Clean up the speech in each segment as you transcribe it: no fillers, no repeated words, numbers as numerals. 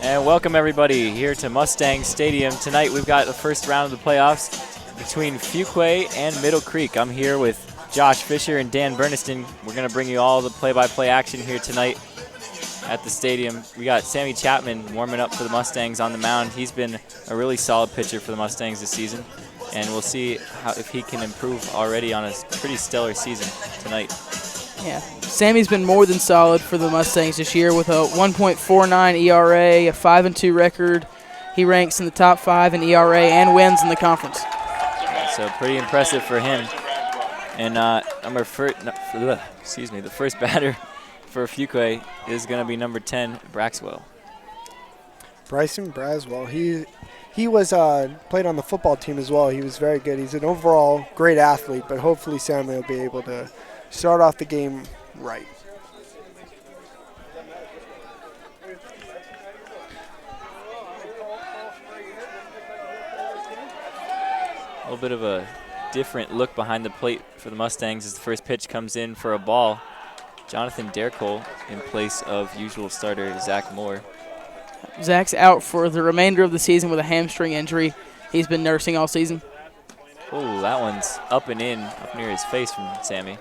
And welcome everybody here to Mustangs Stadium. Tonight we've got the first round of the playoffs between Fuquay and Middle Creek. I'm here with Josh Fisher and Dan Berniston. We're going to bring you all the play-by-play action here tonight at the stadium. We got Sammy Chapman warming up for the Mustangs on the mound. He's been a really solid pitcher for the Mustangs this season, and we'll see if he can improve already on a pretty stellar season tonight. Yeah, Sammy's been more than solid for the Mustangs this year with a 1.49 ERA, a 5-2 record. He ranks in the top 5 in ERA and wins in the conference. So pretty impressive for him. And the first batter for Fuquay is going to be number 10, Braxwell. Bryson Braswell. He was played on the football team as well. He was very good. He's an overall great athlete, but hopefully Sammy will be able to start off the game right. A little bit of a different look behind the plate for the Mustangs as the first pitch comes in for a ball. Jonathan Dercole in place of usual starter Zach Moore. Zach's out for the remainder of the season with a hamstring injury. He's been nursing all season. Oh, that one's up and in, up near his face from Sammy.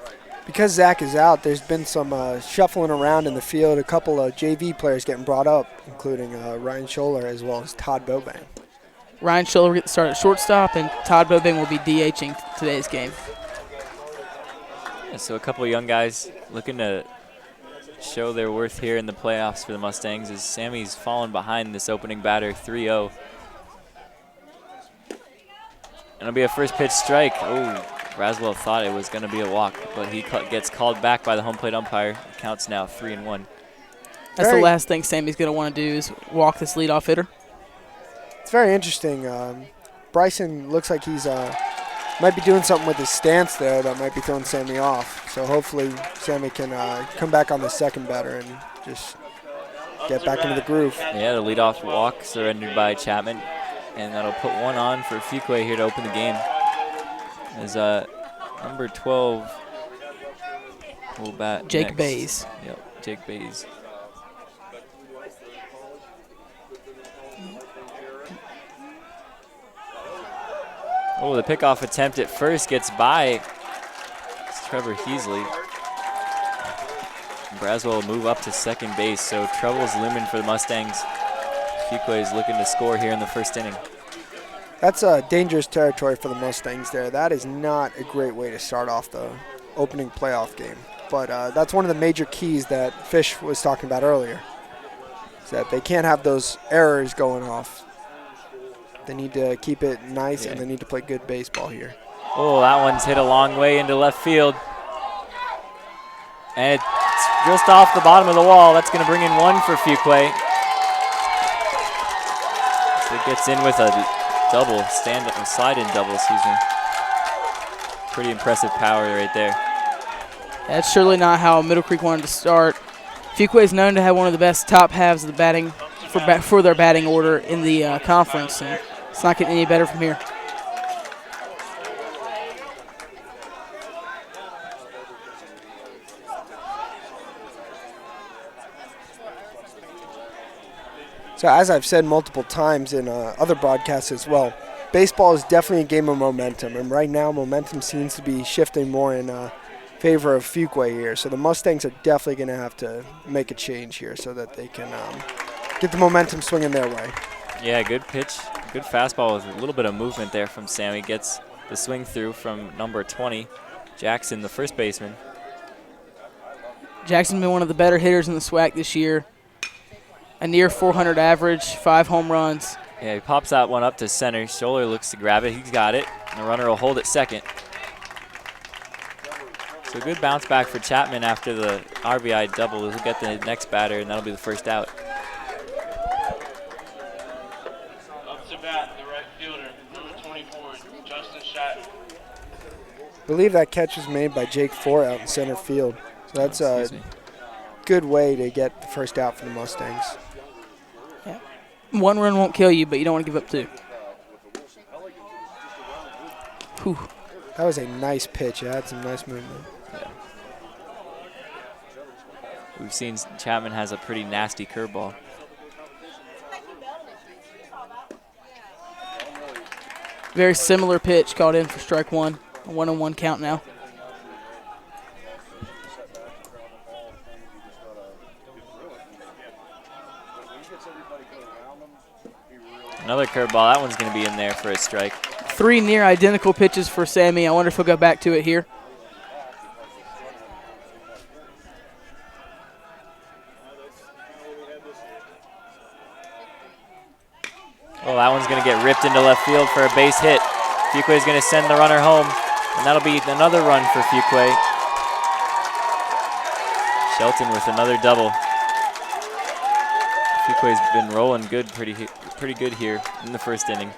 Because Zach is out, there's been some shuffling around in the field. A couple of JV players getting brought up, including Ryan Scholler as well as Todd Bobang. Ryan Scholler gets started at shortstop, and Todd Bobang will be DHing today's game. Yeah, so a couple of young guys looking to show their worth here in the playoffs for the Mustangs as Sammy's fallen behind this opening batter 3-0. And it'll be a first pitch strike. Oh, Braswell thought it was going to be a walk, but he gets called back by the home plate umpire. It counts now 3-1. That's the last thing Sammy's going to want to do is walk this leadoff hitter. It's very interesting. Bryson looks like he's might be doing something with his stance there that might be throwing Sammy off. So hopefully Sammy can come back on the second batter and just get back into the groove. Yeah, the leadoff walk surrendered by Chapman, and that'll put one on for Fuquay here to open the game. As number 12 will bat Jake next. Bays. Yep, Jake Bays. Oh, the pickoff attempt at first gets by. It's Trevor Heasley. Braswell will move up to second base, so trouble's looming for the Mustangs. Fuquay is looking to score here in the first inning. That's dangerous territory for the Mustangs there. That is not a great way to start off the opening playoff game. But that's one of the major keys that Fish was talking about earlier, is that they can't have those errors going off. They need to keep it nice, and they need to play good baseball here. Oh, that one's hit a long way into left field. And it's just off the bottom of the wall. That's going to bring in one for Fuquay. So it gets in with a double, slide-in double, excuse me. Pretty impressive power right there. That's surely not how Middle Creek wanted to start. Fuquay is known to have one of the best top halves of the batting for their batting order in the conference, and it's not getting any better from here. So as I've said multiple times in other broadcasts as well, baseball is definitely a game of momentum, and right now momentum seems to be shifting more in favor of Fuquay here. So the Mustangs are definitely going to have to make a change here so that they can get the momentum swinging their way. Yeah, good pitch, good fastball with a little bit of movement there from Sammy. Gets the swing through from number 20, Jackson, the first baseman. Jackson's been one of the better hitters in the SWAC this year. A near 400 average, 5 home runs. Yeah, he pops that one up to center. Scholler looks to grab it. He's got it. And the runner will hold at second. So good bounce back for Chapman after the RBI double. He'll get the next batter, and that'll be the first out. Up to bat, the right fielder, number 24, Justin Shatton. I believe that catch was made by Jake Ford out in center field. So that's a good way to get the first out for the Mustangs. Yeah. 1 run won't kill you, but you don't want to give up 2. Whew. That was a nice pitch. It had some nice movement. Yeah. We've seen Chapman has a pretty nasty curveball. Very similar pitch called in for strike one. A 1-1 count now. Another curveball. That one's going to be in there for a strike. 3 near identical pitches for Sammy. I wonder if he'll go back to it here. Oh, that one's going to get ripped into left field for a base hit. Fuquay is going to send the runner home, and that'll be another run for Fuquay. Shelton with another double. Fuquay's been rolling good, pretty good here in the first inning.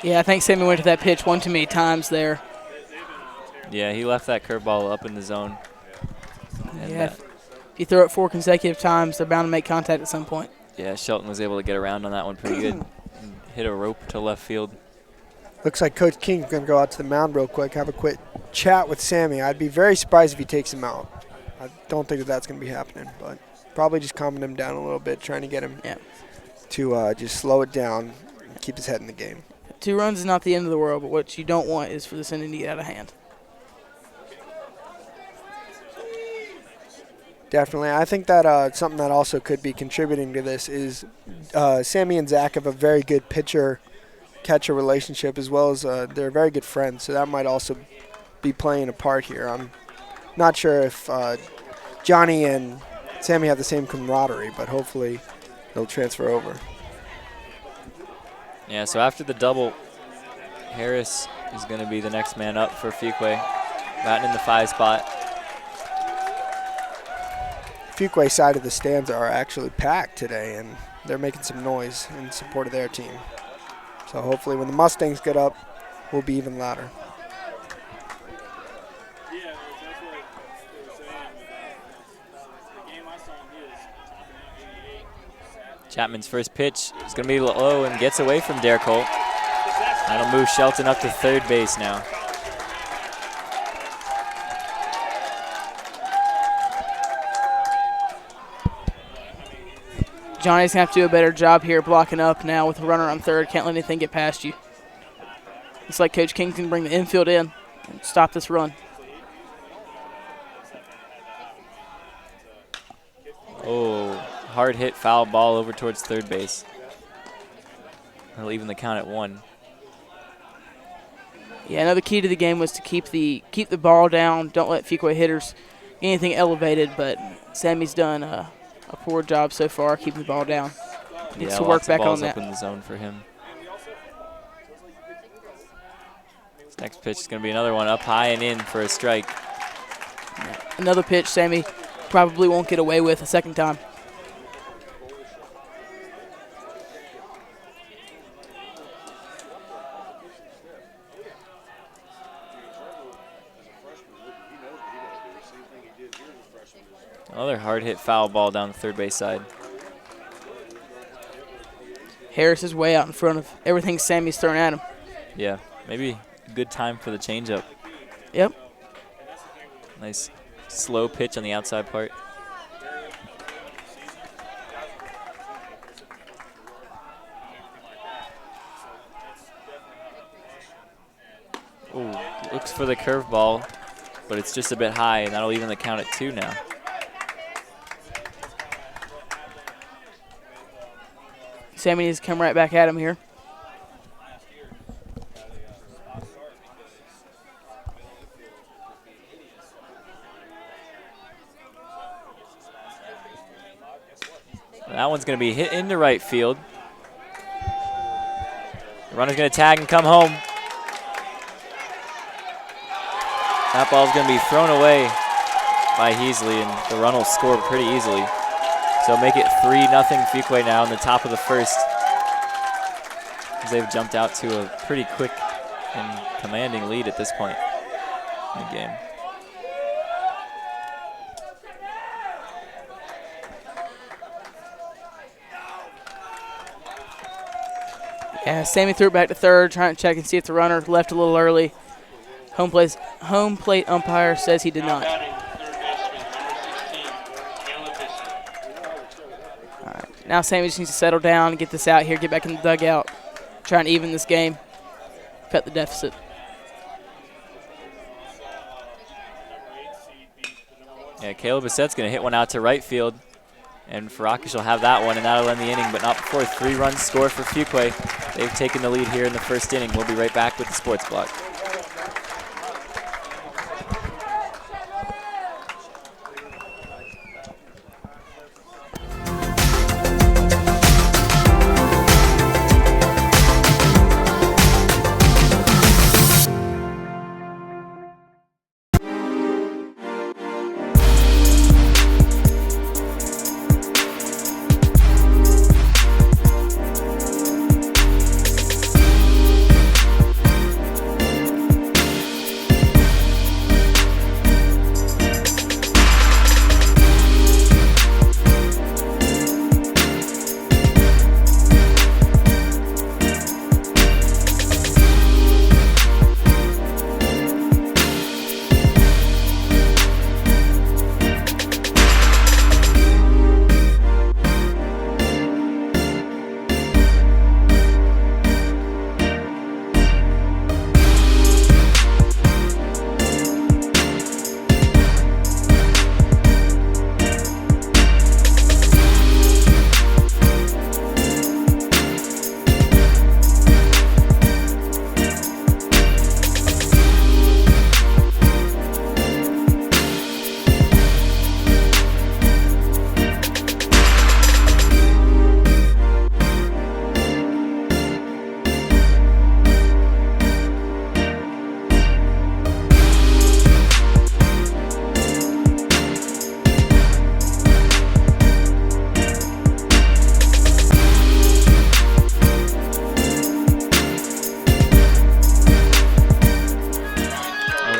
Yeah, I think Sammy went to that pitch one too many times there. Yeah, he left that curveball up in the zone. And yeah, if you throw it 4 consecutive times, they're bound to make contact at some point. yeah, Shelton was able to get around on that one pretty good. And hit a rope to left field. Looks like Coach King's going to go out to the mound real quick, have a quick chat with Sammy. I'd be very surprised if he takes him out. I don't think that that's going to be happening, but probably just calming him down a little bit, trying to get him to just slow it down and keep his head in the game. 2 runs is not the end of the world, but what you don't want is for this inning to get out of hand. Definitely. I think that something that also could be contributing to this is Sammy and Zach have a very good pitcher-catcher relationship, as well as they're very good friends, so that might also be playing a part here. I'm not sure if Johnny and Sammy have the same camaraderie, but hopefully they'll transfer over. Yeah, so after the double, Harris is going to be the next man up for Fuquay, batting in the 5 spot. Fuquay side of the stands are actually packed today, and they're making some noise in support of their team. So hopefully when the Mustangs get up, we'll be even louder. Chapman's first pitch is going to be low and gets away from Derek Holt. That'll move Shelton up to third base now. Johnny's going to have to do a better job here blocking up now with a runner on third. Can't let anything get past you. It's like Coach King can bring the infield in and stop this run. Oh, hard hit foul ball over towards third base. That'll even the count at 1. Yeah, another key to the game was to keep the ball down. Don't let Fuquay hitters get anything elevated, but Sammy's done a poor job so far keeping the ball down. Needs to work back on that. Up in the zone for him. This next pitch is going to be another one up high and in for a strike. Another pitch Sammy probably won't get away with a second time. Another hard hit foul ball down the third base side. Harris is way out in front of everything Sammy's thrown at him. Yeah, maybe a good time for the changeup. Yep. Nice slow pitch on the outside part. Ooh, looks for the curveball, but it's just a bit high, and that'll even the count at 2 now. Sammy needs to come right back at him here. That one's going to be hit into right field. The runner's going to tag and come home. That ball's going to be thrown away by Heasley, and the run will score pretty easily. So make it 3-0 Fuquay now in the top of the first, as they've jumped out to a pretty quick and commanding lead at this point in the game. Yeah, Sammy threw it back to third, trying to check and see if the runner left a little early. Home plate umpire says he did not. Now Sammy just needs to settle down and get this out here, get back in the dugout, try and even this game, cut the deficit. Yeah, Caleb Bassett's going to hit one out to right field. And Farakish will have that one, and that'll end the inning, but not before 3 runs score for Fuquay. They've taken the lead here in the first inning. We'll be right back with the Sports Block.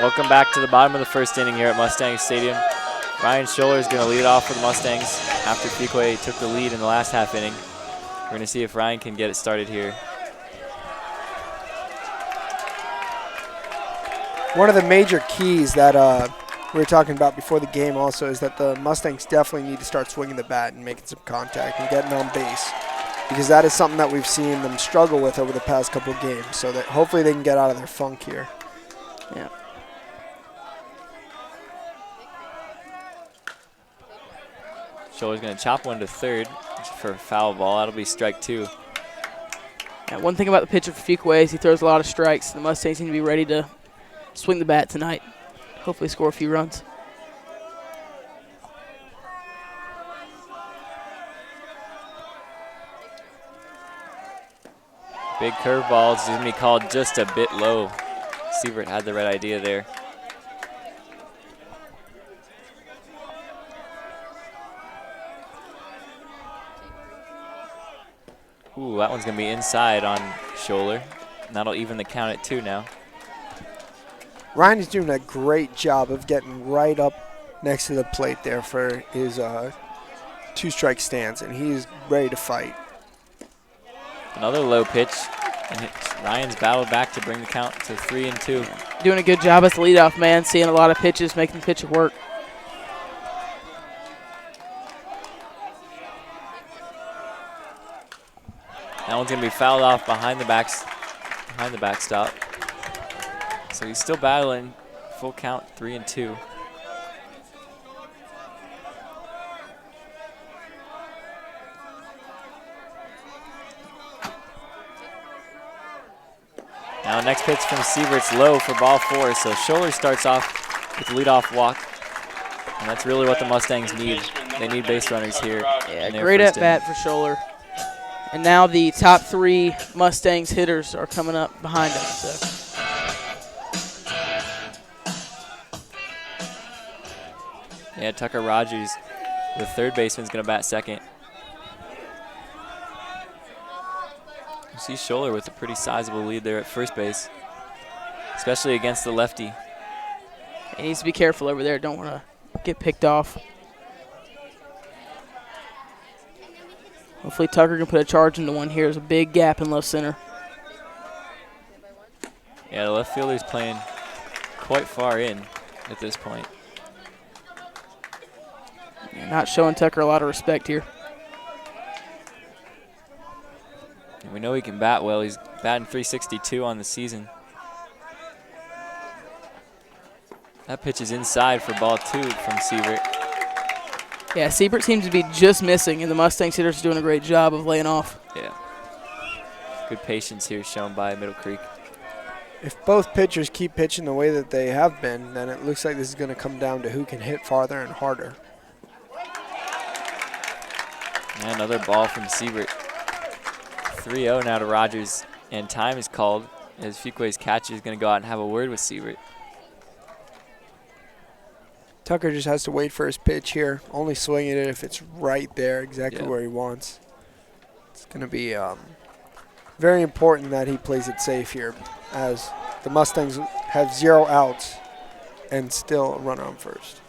Welcome back to the bottom of the first inning here at Mustangs Stadium. Ryan Scholler is going to lead off for the Mustangs after Fuquay took the lead in the last half inning. We're going to see if Ryan can get it started here. One of the major keys that we were talking about before the game also is that the Mustangs definitely need to start swinging the bat and making some contact and getting on base, because that is something that we've seen them struggle with over the past couple of games, so that hopefully they can get out of their funk here. Yeah. Scholler's going to chop one to third for a foul ball. That'll be strike 2. Yeah, one thing about the pitcher for Fuquay is he throws a lot of strikes. The Mustangs need to be ready to swing the bat tonight. Hopefully score a few runs. Big curveball is going to be called just a bit low. Sievert had the right idea there. Ooh, that one's going to be inside on Scholler. And that'll even the count at 2 now. Ryan is doing a great job of getting right up next to the plate there for his 2-strike stance, and he's ready to fight. Another low pitch, and Ryan's battled back to bring the count to 3-2. Doing a good job as the leadoff man, seeing a lot of pitches, making the pitcher work. That one's going to be fouled off behind the backstop. So he's still battling. Full count, 3-2. Now next pitch from Sievert's low for ball 4. So Scholler starts off with the leadoff walk. And that's really what the Mustangs need. They need base runners here. Yeah, great at bat for Scholler. And now the top 3 Mustangs hitters are coming up behind him. So. Yeah, Tucker Rogers, the third baseman, is going to bat second. You see Scholler with a pretty sizable lead there at first base, especially against the lefty. He needs to be careful over there. Don't want to get picked off. Hopefully Tucker can put a charge into one here. There's a big gap in left center. Yeah, the left fielder's playing quite far in at this point. Yeah, not showing Tucker a lot of respect here. We know he can bat well. He's batting .362 on the season. That pitch is inside for ball 2 from Siebert. Yeah, Siebert seems to be just missing, and the Mustangs hitters are doing a great job of laying off. Yeah. Good patience here shown by Middle Creek. If both pitchers keep pitching the way that they have been, then it looks like this is going to come down to who can hit farther and harder. And another ball from Siebert. 3-0 now to Rogers, and time is called as Fuquay's catcher is going to go out and have a word with Siebert. Tucker just has to wait for his pitch here, only swinging it if it's right there, exactly where he wants. It's going to be very important that he plays it safe here, as the Mustangs have 0 outs and still a runner on first.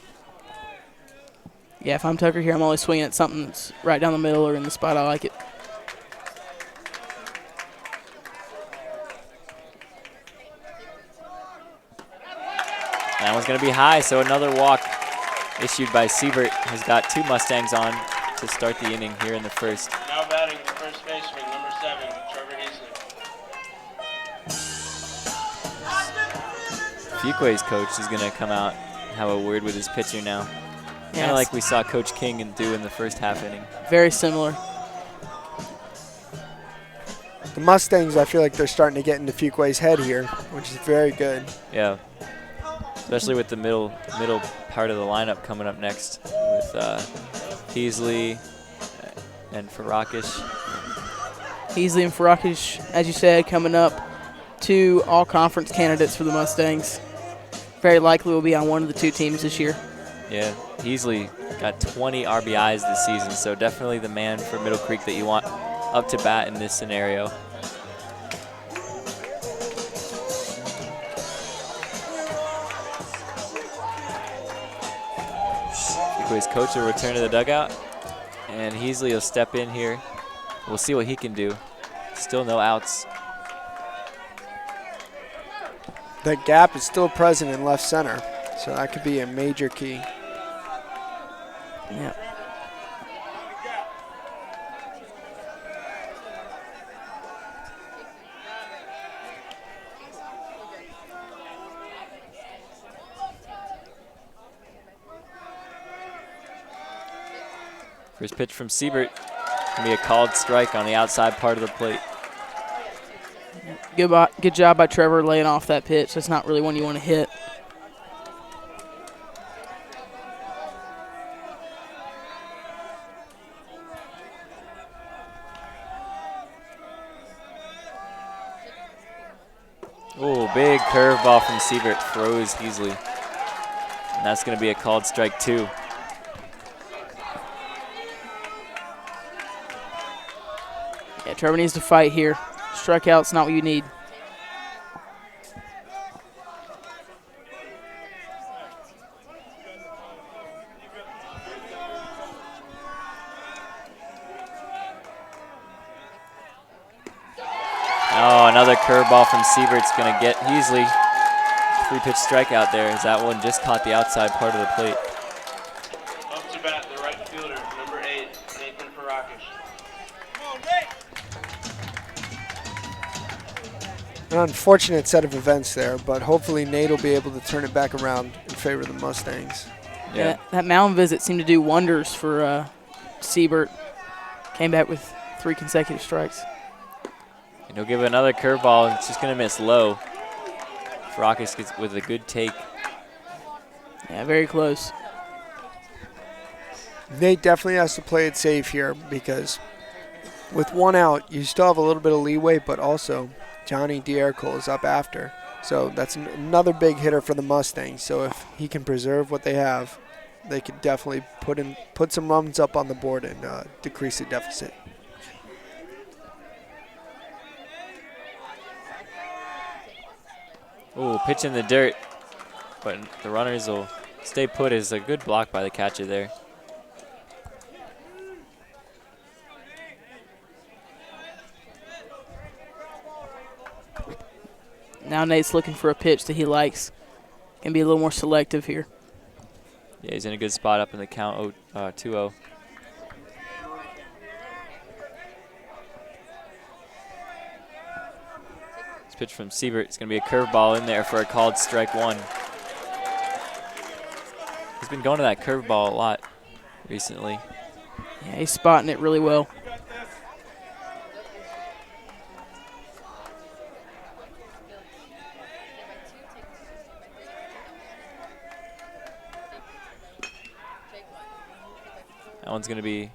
Yeah, if I'm Tucker here, I'm always swinging at something that's right down the middle or in the spot I like it. That one's going to be high, so another walk issued by Siebert has got 2 Mustangs on to start the inning here in the first. Now batting the first baseman, number 7, Trevor Heasley. Fuquay's coach is going to come out and have a word with his pitcher now. Kind of like we saw Coach King do in the first half inning. Very similar. The Mustangs, I feel like they're starting to get into Fuquay's head here, which is very good. Yeah, especially with the middle part of the lineup coming up next with Heasley and Farakish. Heasley and Farakish, as you said, coming up, 2 all-conference candidates for the Mustangs. Very likely will be on one of the 2 teams this year. Yeah, Heasley got 20 RBIs this season, so definitely the man for Middle Creek that you want up to bat in this scenario. Fuquay's coach will return to the dugout, and Heasley will step in here. We'll see what he can do. Still no outs. That gap is still present in left center, so that could be a major key. Yeah. First pitch from Siebert. Gonna be a called strike on the outside part of the plate. Good job by Trevor laying off that pitch. That's not really one you want to hit. Oh, big curveball from Siebert froze Heasley. And that's going to be a called strike 2. Yeah, Trevor needs to fight here. Strikeout's not what you need. Oh, another curveball from Siebert's going to get Heasley. 3-pitch strikeout there as that one just caught the outside part of the plate. Up to bat, the right fielder, number 8, Nathan Farakish. An unfortunate set of events there, but hopefully Nate will be able to turn it back around in favor of the Mustangs. Yeah, that mound visit seemed to do wonders for Siebert. Came back with 3 consecutive strikes. And he'll give it another curveball. It's just going to miss low. Farakish gets with a good take. Yeah, very close. Nate definitely has to play it safe here because with 1 out, you still have a little bit of leeway, but also Johnny D'Ercole is up after. So that's another big hitter for the Mustangs. So if he can preserve what they have, they could definitely put some runs up on the board and decrease the deficit. Ooh, pitch in the dirt. But the runners will stay put. Is a good block by the catcher there. Now Nate's looking for a pitch that he likes. Can be a little more selective here. Yeah, he's in a good spot up in the count, 2-0. pitch from Siebert. It's going to be a curveball in there for a called strike one. He's been going to that curveball a lot recently. Yeah, he's spotting it really well. That one's going to be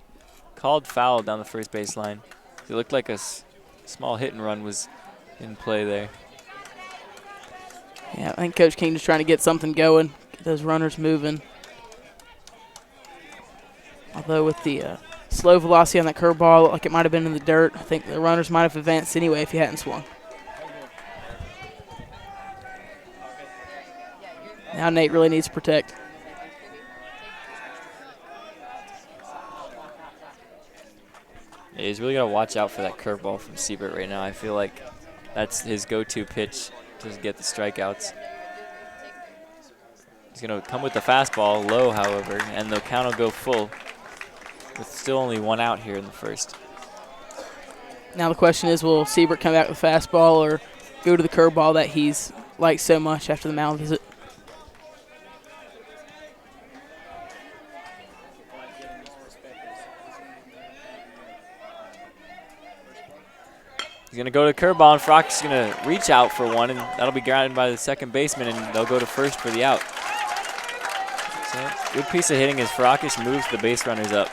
called foul down the first baseline. It looked like a small hit and run was in play there. Yeah, I think Coach King just trying to get something going, get those runners moving. Although with the slow velocity on that curveball, looked like it might have been in the dirt. I think the runners might have advanced anyway if he hadn't swung. Now Nate really needs to protect. Yeah, he's really got to watch out for that curveball from Siebert right now. I feel like that's his go-to pitch to get the strikeouts. He's going to come with the fastball low, however, and the count will go full with still only one out here in the first. Now the question is, will Siebert come back with a fastball or go to the curveball that he's liked so much after the mound visit? He's going to go to curveball, and Frock's going to reach out for one, and that'll be grounded by the second baseman, and they'll go to first for the out. So, good piece of hitting as Frock just moves the base runners up.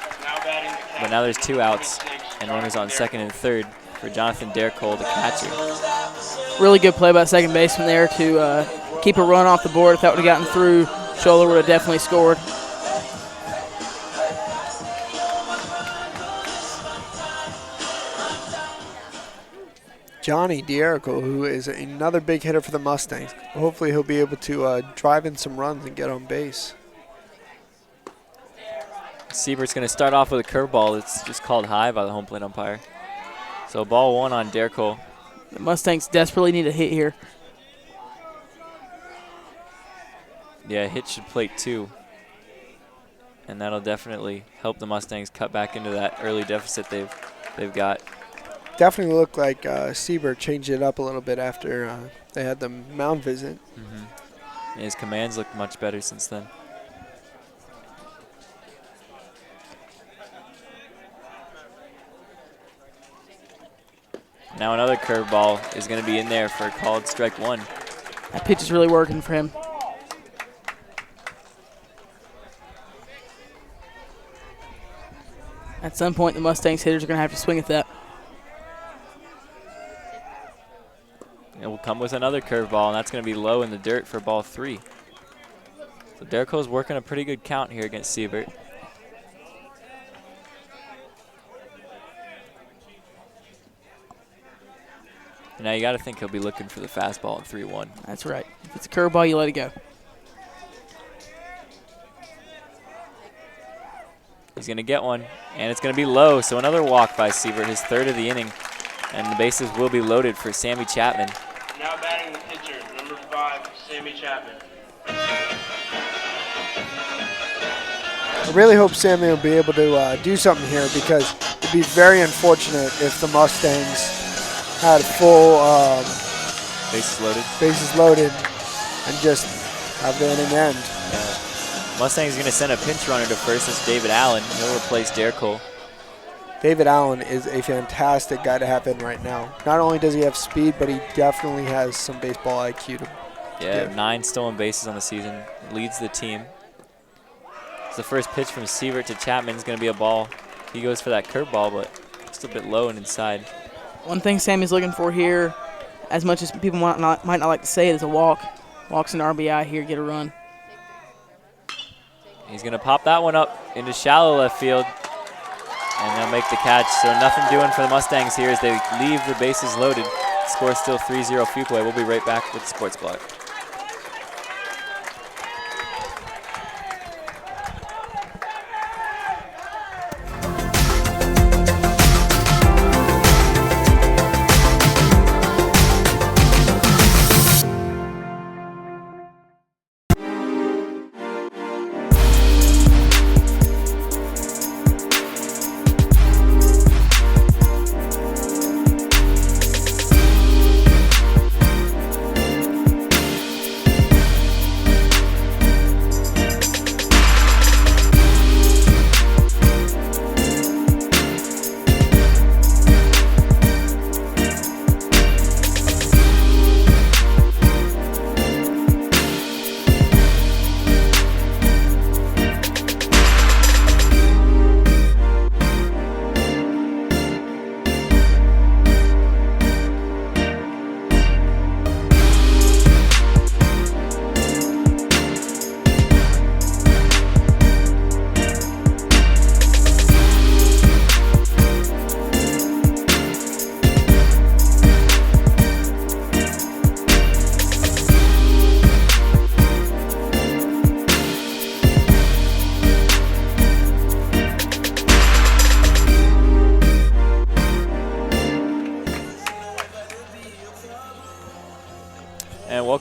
But now there's two outs and runners on second and third for Jonathan Dercole, the catcher. Really good play by second baseman there to keep a run off the board. If that would have gotten through, Scholler would have definitely scored. Johnny D'Erico, who is another big hitter for the Mustangs. Hopefully he'll be able to drive in some runs and get on base. Siebert's going to start off with a curveball that's just called high by the home plate umpire. So ball one on Dercole. The Mustangs desperately need a hit here. Yeah, hit should plate two. And that'll definitely help the Mustangs cut back into that early deficit they've got. Definitely looked like Siebert changed it up a little bit after they had the mound visit. Mm-hmm. His commands look much better since then. Now another curveball is going to be in there for a called strike one. That pitch is really working for him. At some point, the Mustangs hitters are going to have to swing at that. It will come with another curveball, and that's going to be low in the dirt for ball three. So Dercole's working a pretty good count here against Siebert. And now you got to think he'll be looking for the fastball at 3-1. That's right. If it's a curveball, you let it go. He's going to get one, and it's going to be low. So another walk by Siebert, his third of the inning. And the bases will be loaded for Sammy Chapman. Now batting the pitcher, number 5, Sammy Chapman. I really hope Sammy will be able to do something here, because it'd be very unfortunate if the Mustangs had full bases loaded and just have the inning end. Mustangs going to send a pinch runner to first. That's David Allen. He'll replace Dercole. David Allen is a fantastic guy to have in right now. Not only does he have speed, but he definitely has some baseball IQ to give. 9 stolen bases on the season. Leads the team. It's the first pitch from Siebert to Chapman is going to be a ball. He goes for that curveball, but just a bit low and inside. One thing Sammy's looking for here, as much as people might not like to say it, is a walk. Walks an RBI here, get a run. He's going to pop that one up into shallow left field. And they'll make the catch. So nothing doing for the Mustangs here as they leave the bases loaded. Score still 3-0 Fuquay. We'll be right back with the Sports Block.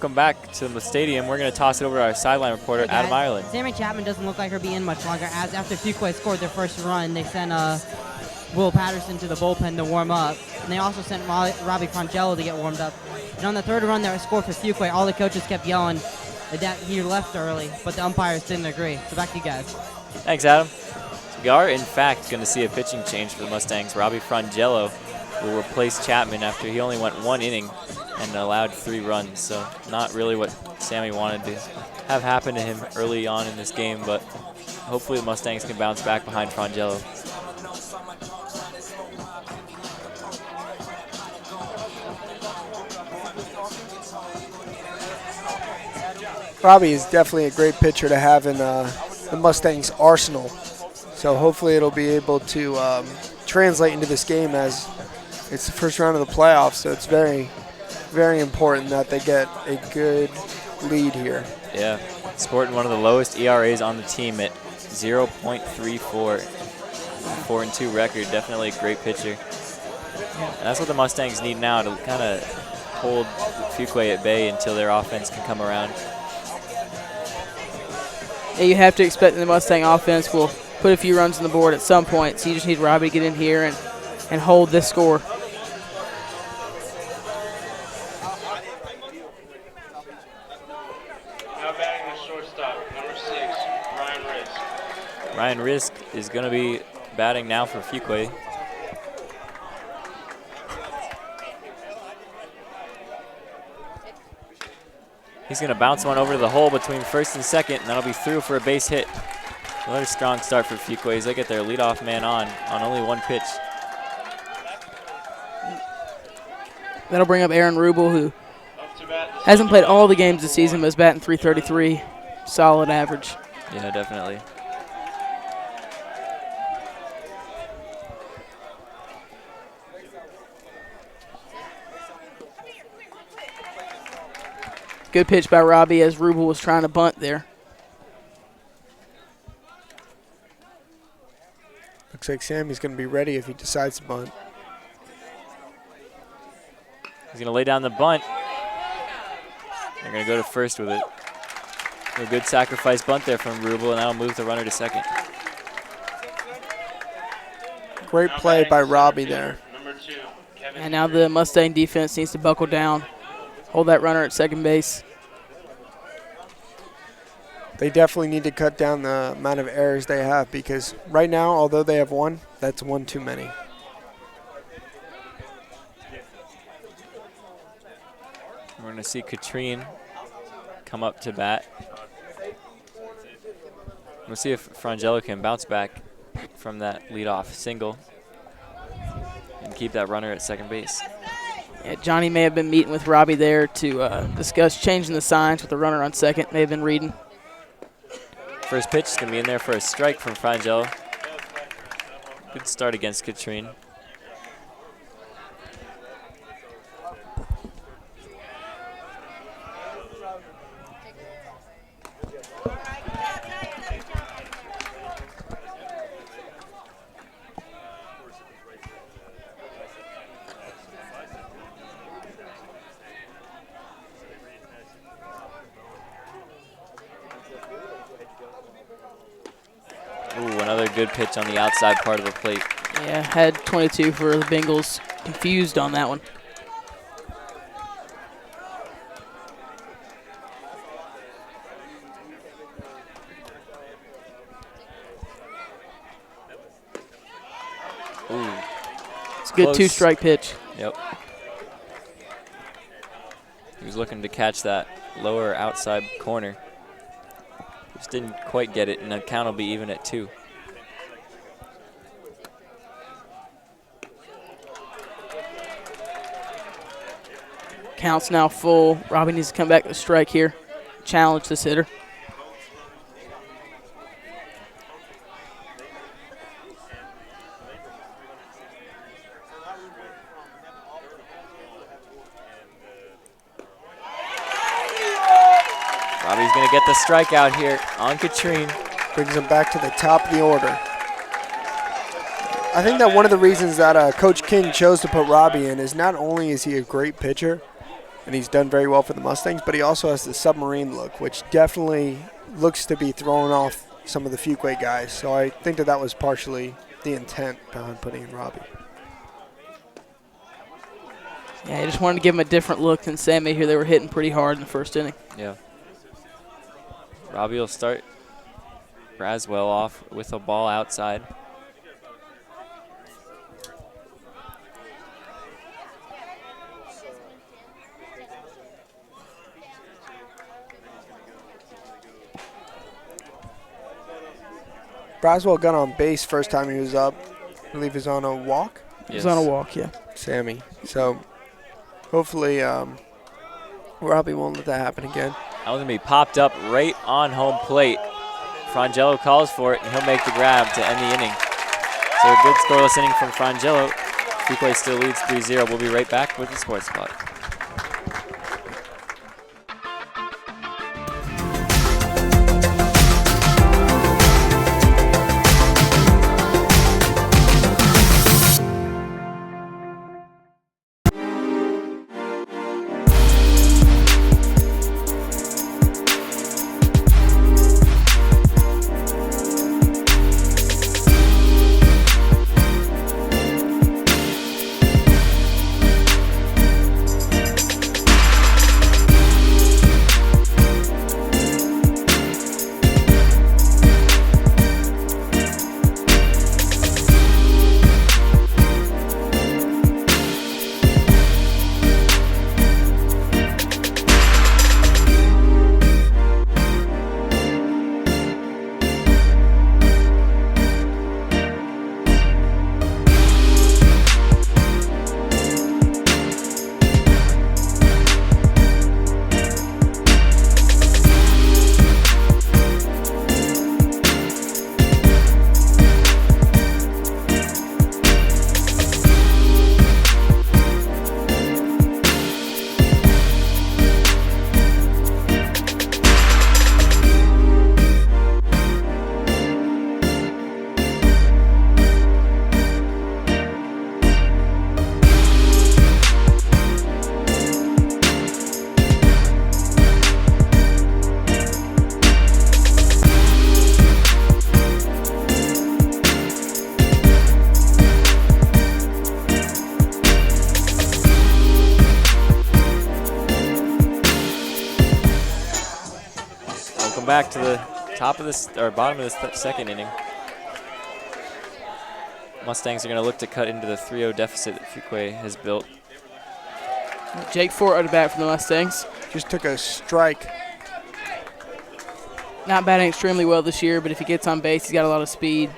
welcome back to the stadium. We're going to toss it over to our sideline reporter, Hey guys, Adam Ireland. Sammy Chapman doesn't look like her being much longer, as after Fuquay scored their first run, they sent Will Patterson to the bullpen to warm up. And they also sent Robbie Frangello to get warmed up. And on the third run that was scored for Fuquay, all the coaches kept yelling that he left early, but the umpires didn't agree. So back to you guys. Thanks, Adam. We are, in fact, going to see a pitching change for the Mustangs. Robbie Frangello will replace Chapman after he only went 1 inning and allowed 3 runs. So not really what Sammy wanted to have happen to him early on in this game, but hopefully the Mustangs can bounce back behind Frangello. Robbie is definitely a great pitcher to have in the Mustangs arsenal. So hopefully it'll be able to translate into this game, as it's the first round of the playoffs. So it's very, very important that they get a good lead here. Yeah, sporting one of the lowest ERAs on the team at 0.34. 4-2 record, definitely a great pitcher. And that's what the Mustangs need now, to kind of hold Fuquay at bay until their offense can come around. Yeah, you have to expect that the Mustang offense will put a few runs on the board at some point, so you just need Robbie to get in here and hold this score. Now batting the shortstop, number 6, Ryan Risk. Ryan Risk is going to be batting now for Fuquay. He's going to bounce one over to the hole between first and second, and that'll be through for a base hit. Another strong start for Fuquay as they get their leadoff man on only 1 pitch. That'll bring up Aaron Rubel, who hasn't played all the games this season, but is batting .333, solid average. Yeah, definitely. Good pitch by Robbie as Rubel was trying to bunt there. Looks like Sammy's going to be ready if he decides to bunt. He's going to lay down the bunt. They're going to go to first with it. A good sacrifice bunt there from Rubel, and that'll move the runner to second. Great play by Robbie there. Number 2, Kevin. And now the Mustang defense needs to buckle down, hold that runner at second base. They definitely need to cut down the amount of errors they have, because right now, although they have 1, that's 1 too many. We're going to see Katrine come up to bat. We'll see if Frangello can bounce back from that leadoff single and keep that runner at second base. Yeah, Johnny may have been meeting with Robbie there to discuss changing the signs with the runner on second. May have been reading. First pitch is going to be in there for a strike from Frangello. Good start against Katrine. Another good pitch on the outside part of the plate. Yeah, had 22 for the Bengals. Confused on that one. Ooh. It's a good Close. 2-strike pitch. Yep. He was looking to catch that lower outside corner. Just didn't quite get it, and the count will be even at 2. Count's now full. Robbie needs to come back to strike here. Challenge this hitter. Robbie's going to get the strikeout here on Katrine. Brings him back to the top of the order. I think that one of the reasons that Coach King chose to put Robbie in is not only is he a great pitcher, and he's done very well for the Mustangs, but he also has the submarine look, which definitely looks to be throwing off some of the Fuquay guys. So I think that was partially the intent behind putting in Robbie. Yeah, he just wanted to give him a different look than Sammy here. They were hitting pretty hard in the first inning. Yeah. Robbie will start Braswell off with a ball outside. Braswell got on base first time he was up. I believe he was on a walk. He was on a walk, yeah. Sammy. So hopefully Robbie won't let that happen again. That was going to be popped up right on home plate. Frangello calls for it, and he'll make the grab to end the inning. So a good scoreless inning from Frangello. Fuquay still leads 3-0. We'll be right back with the Sports Spot. Back to the top of this or bottom of this second inning. Mustangs are going to look to cut into the 3-0 deficit that Fuquay has built. Jake Fort out of bat for the Mustangs. Just took a strike. Not batting extremely well this year, but if he gets on base, he's got a lot of speed.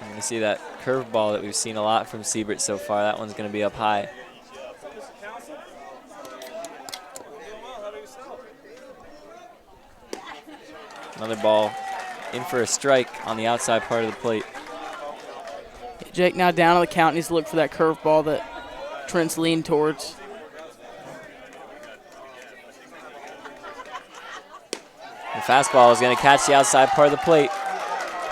And you see that curveball that we've seen a lot from Siebert so far. That one's going to be up high. Another ball in for a strike on the outside part of the plate. Jake now down on the count, needs to look for that curveball that Trent's leaned towards. The fastball is going to catch the outside part of the plate.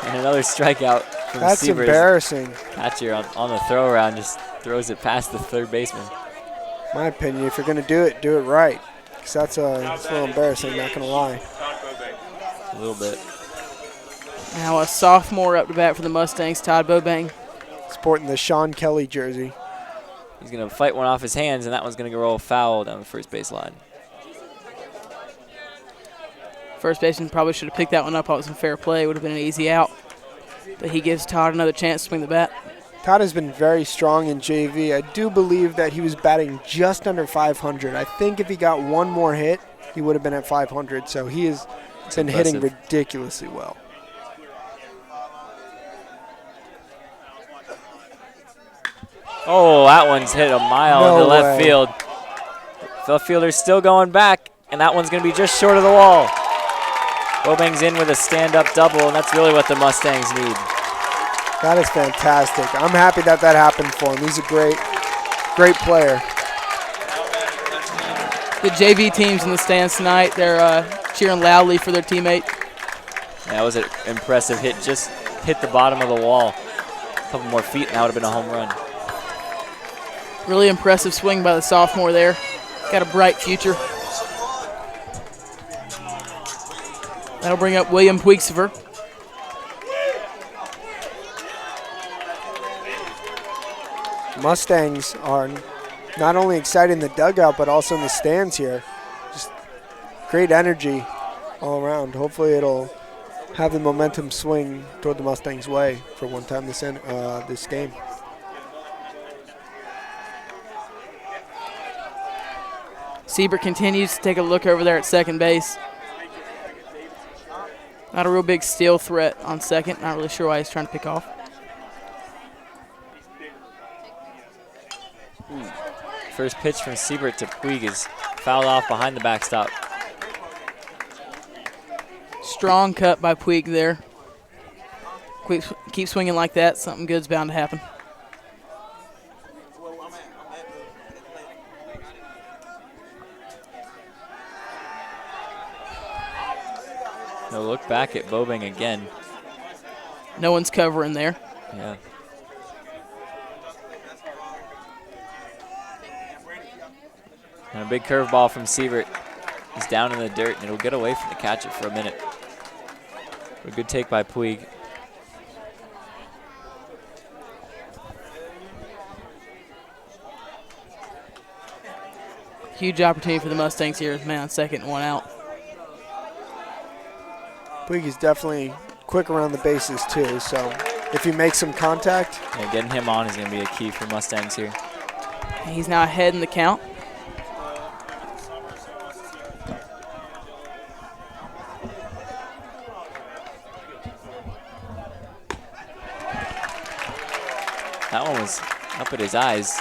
And another strikeout from That's Siebert. Embarrassing. Catcher on the throw around just throws it past the third baseman. My opinion, if you're going to do it right. Because that's a little embarrassing, not going to lie. A little bit. Now a sophomore up to bat for the Mustangs, Todd Bobang. Sporting the Sean Kelly jersey. He's going to fight one off his hands, and that one's going to go roll foul down the first base line. First baseman probably should have picked that one up. It was some fair play. It would have been an easy out. But he gives Todd another chance to swing the bat. Todd has been very strong in JV. I do believe that he was batting just under 500. I think if he got one more hit, he would have been at 500. So he has been hitting ridiculously well. Oh, that one's hit a mile into left field. The fielder's still going back, and that one's going to be just short of the wall. Bobang's in with a stand-up double, and that's really what the Mustangs need. That is fantastic. I'm happy that happened for him. He's a great player. The JV teams in the stands tonight, they're cheering loudly for their teammate. That was an impressive hit. Just hit the bottom of the wall. A couple more feet, and that would have been a home run. Really impressive swing by the sophomore there. Got a bright future. That'll bring up William Puigsever. Mustangs are not only excited in the dugout, but also in the stands here. Just great energy all around. Hopefully it'll have the momentum swing toward the Mustangs' way for one time this game. Siebert continues to take a look over there at second base. Not a real big steal threat on second. Not really sure why he's trying to pick off. First pitch from Siebert to Puig is fouled off behind the backstop. Strong cut by Puig there. Keep swinging like that. Something good's bound to happen. No look back at Bobang again. No one's covering there. Yeah. And a big curveball from Siebert. He's down in the dirt, and it'll get away from the catcher for a minute. A good take by Puig. Huge opportunity for the Mustangs here. Man on second and one out. Puig is definitely quick around the bases too, so if he makes some contact. Yeah, getting him on is going to be a key for Mustangs here. He's now ahead in the count. That one was up at his eyes,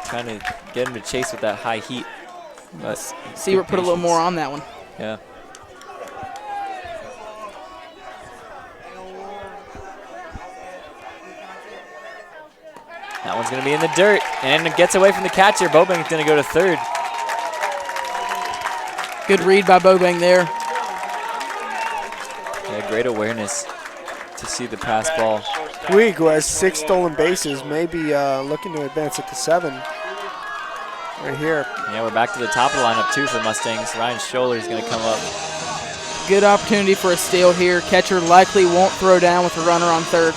trying to get him to chase with that high heat. But Siebert put a little more on that one. Yeah. That one's going to be in the dirt, and it gets away from the catcher. Bobang's going to go to third. Good read by Bobang there. Yeah, great awareness to see the pass ball. Puig, who has 6 stolen bases, may be looking to advance it to 7 right here. Yeah, we're back to the top of the lineup, too, for Mustangs. Ryan Scholler is going to come up. Good opportunity for a steal here. Catcher likely won't throw down with a runner on third.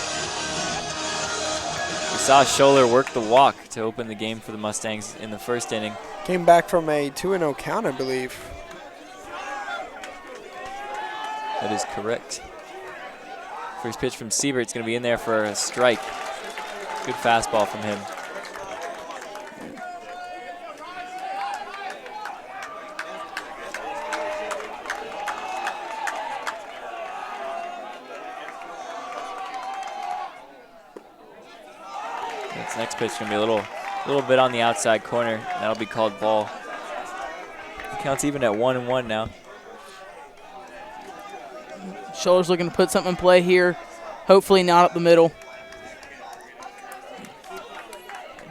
We saw Scholler work the walk to open the game for the Mustangs in the first inning. Came back from a 2-0 count, I believe. That is correct. First pitch from Siebert's going to be in there for a strike. Good fastball from him. This next pitch is going to be a little bit on the outside corner. That'll be called ball. It counts even at 1-1 now. Scholler's looking to put something in play here. Hopefully not up the middle.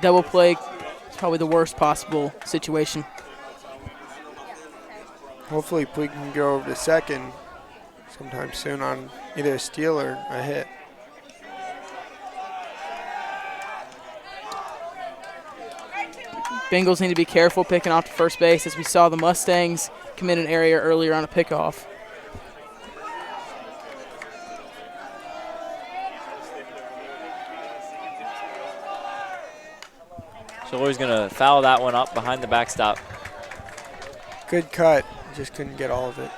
Double play is probably the worst possible situation. Hopefully Puig can go over to second sometime soon on either a steal or a hit. Bengals need to be careful picking off to first base, as we saw the Mustangs commit an area earlier on a pickoff. Scholler's going to foul that one up behind the backstop. Good cut, just couldn't get all of it.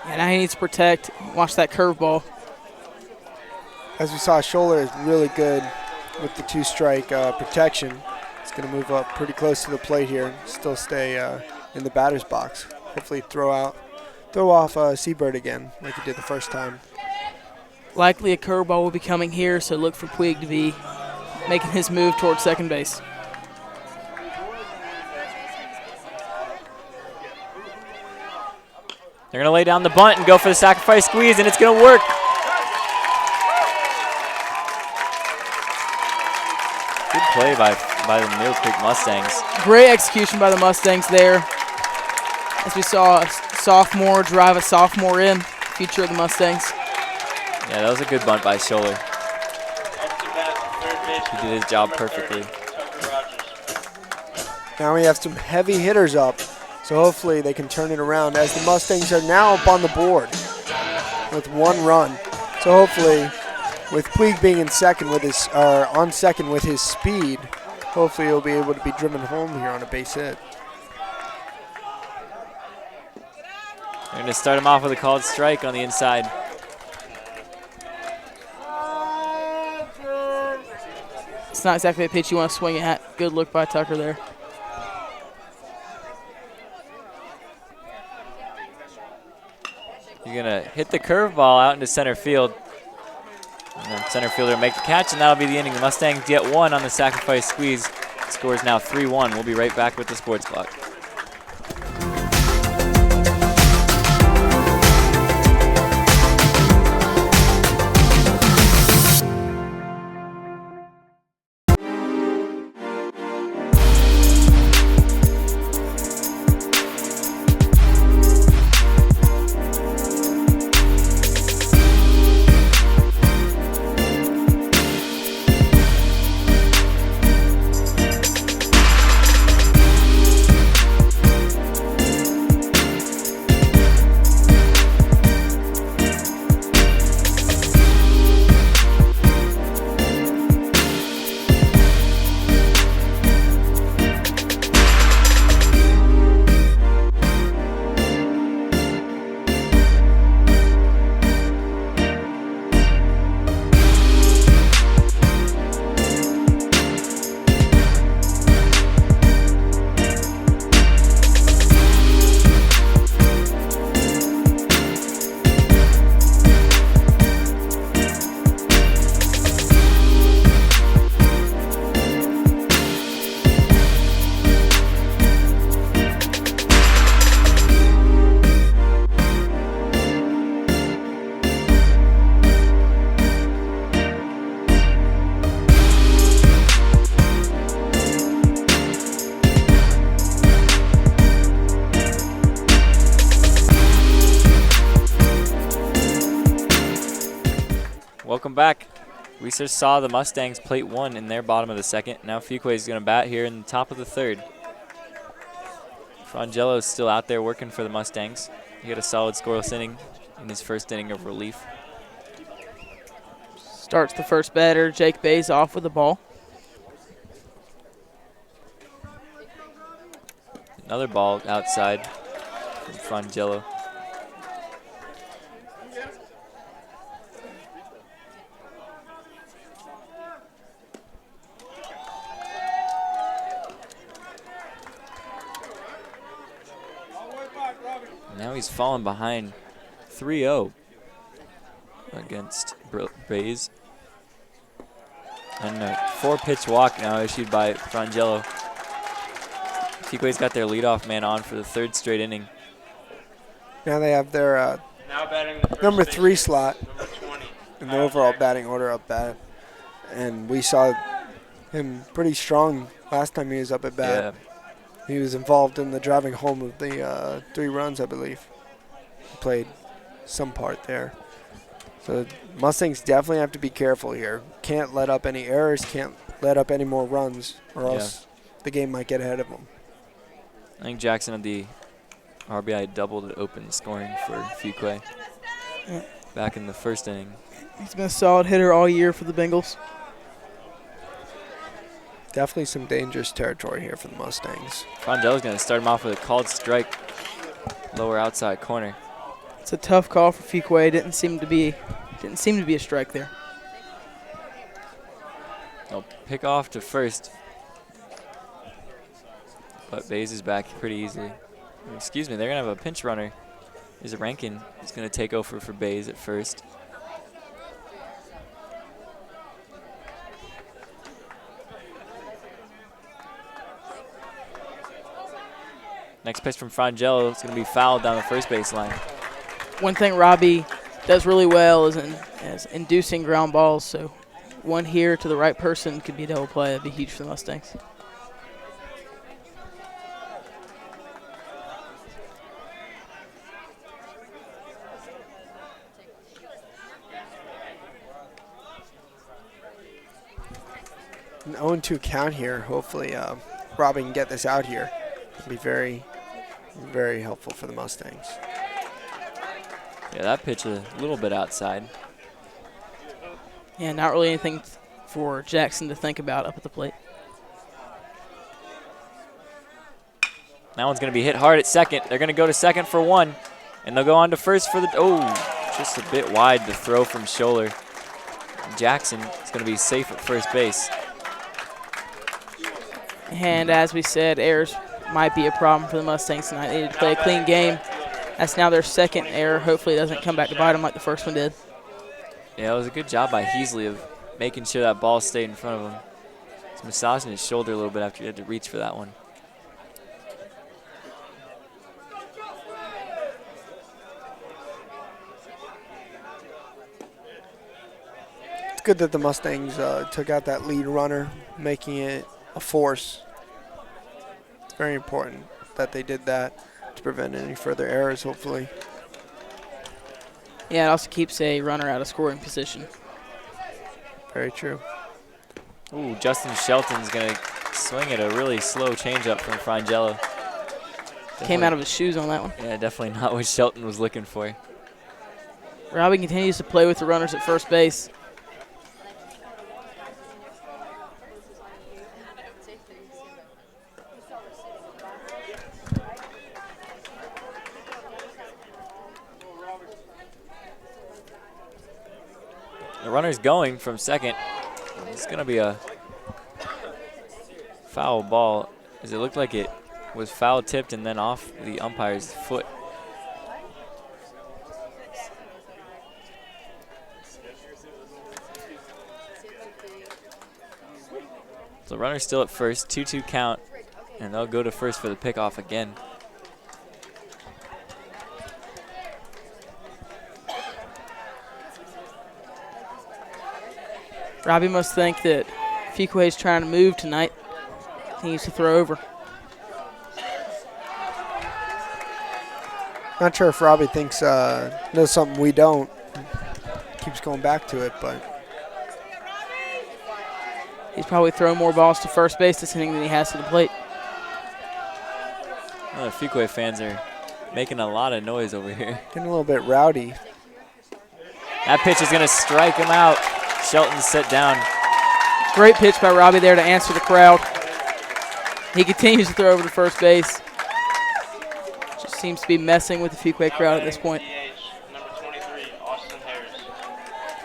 And now he needs to protect. Watch that curveball. As we saw, Scholler is really good with the 2-strike protection. He's going to move up pretty close to the plate here, still stay in the batter's box. Hopefully throw off Siebert again like he did the first time. Likely a curveball will be coming here, so look for Puig to be making his move towards second base. They're going to lay down the bunt and go for the sacrifice squeeze, and it's going to work. Good play by the Mill Creek Mustangs. Great execution by the Mustangs there. As we saw a sophomore drive a sophomore in, future of the Mustangs. Yeah, that was a good bunt by Scholler. He did his job perfectly. Now we have some heavy hitters up, so hopefully they can turn it around as the Mustangs are now up on the board with 1 run. So hopefully, with Puig being in second with his, on second with his speed, hopefully he'll be able to be driven home here on a base hit. They're going to start him off with a called strike on the inside. It's not exactly a pitch you want to swing at. Good look by Tucker there. You're going to hit the curveball out into center field. And then center fielder make the catch, and that'll be the inning. The Mustangs get 1 on the sacrifice squeeze. The score is now 3-1. We'll be right back with the sports clock. Welcome back. We just saw the Mustangs plate 1 in their bottom of the second. Now Fuquay is going to bat here in the top of the third. Frangello is still out there working for the Mustangs. He had a solid scoreless inning in his first inning of relief. Starts the first batter. Jake Bays off with the ball. Another ball outside from Frangello. Now he's fallen behind 3-0 against Bays. And a 4-pitch walk now issued by Frangello. Fuquay's got their leadoff man on for the 3rd straight inning. Now they have their Now batting the first number base, 3 slot number 20. in the overall batting order up bat. And we saw him pretty strong last time he was up at bat. Yeah. He was involved in the driving home of the 3 runs, I believe. He played some part there. So Mustangs definitely have to be careful here. Can't let up any errors, can't let up any more runs, or else the game might get ahead of them. I think Jackson had the RBI double to open scoring for Fuquay back in the first inning. He's been a solid hitter all year for the Bengals. Definitely some dangerous territory here for the Mustangs. Frangello's going to start him off with a called strike, lower outside corner. It's a tough call for Fuquay. Didn't seem to be a strike there. They'll pick off to first, but Bays is back pretty easily. Excuse me, they're going to have a pinch runner. There's a Rankin who's going to take over for Bays at first. Next pitch from Frangello is going to be fouled down the first baseline. One thing Robbie does really well is inducing ground balls. So one here to the right person could be a double play. That'd be huge for the Mustangs. An 0-2 count here. Hopefully Robbie can get this out here, it'll be very, very helpful for the Mustangs. Yeah, that pitch a little bit outside. Yeah, not really anything for Jackson to think about up at the plate. That one's going to be hit hard at second. They're going to go to second for one, and they'll go on to first for the, just a bit wide the throw from Scholler. Jackson is going to be safe at first base. And as we said, errors might be a problem for the Mustangs tonight. They need to play a clean game. That's now their second error. Hopefully it doesn't come back to bite them like the first one did. Yeah, it was a good job by Heasley of making sure that ball stayed in front of him. He's massaging his shoulder a little bit after he had to reach for that one. It's good that the Mustangs took out that lead runner, making it a force. It's very important that they did that to prevent any further errors, hopefully. Yeah, it also keeps a runner out of scoring position. Very true. Ooh, Justin Shelton's going to swing at a really slow changeup from Frangelo. Came out of his shoes on that one. Yeah, definitely not what Shelton was looking for. Robbie continues to play with the runners at first base. The runner's going from second. It's going to be a foul ball, as it looked like it was foul tipped and then off the umpire's foot. So the runner's still at first, 2-2 count, and they'll go to first for the pickoff again. Robbie must think that Fuquay is trying to move tonight. He needs to throw over. Not sure if Robbie thinks knows something we don't. Keeps going back to it, but He's probably thrown more balls to first base this inning than he has to the plate. Well, the Fuquay fans are making a lot of noise over here. getting a little bit rowdy. That pitch is going to strike him out. Shelton's set down. Great pitch by Robbie there to answer the crowd. He continues to throw over to first base. Just seems to be messing with the Fuquay crowd at this point. Number 23, Austin Harris.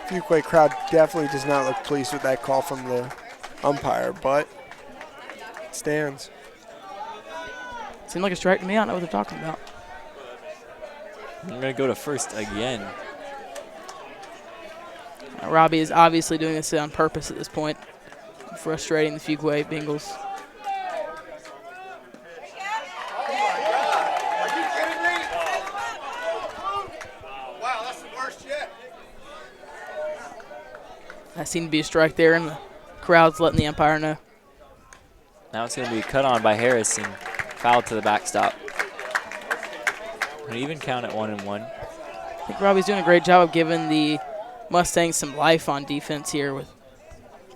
Fuquay crowd definitely does not look pleased with that call from the umpire, but it stands. Seemed like a strike to me. I don't know what they're talking about. I'm going to go to first again. Robbie is obviously doing this on purpose at this point, frustrating the Fuquay Bengals. Wow, that's the worst yet. That seemed to be a strike there, and the crowd's letting the umpire know. Now it's going to be cut on by Harris and fouled to the backstop. An even count at 1-1. I think Robbie's doing a great job of giving the Mustangs some life on defense here with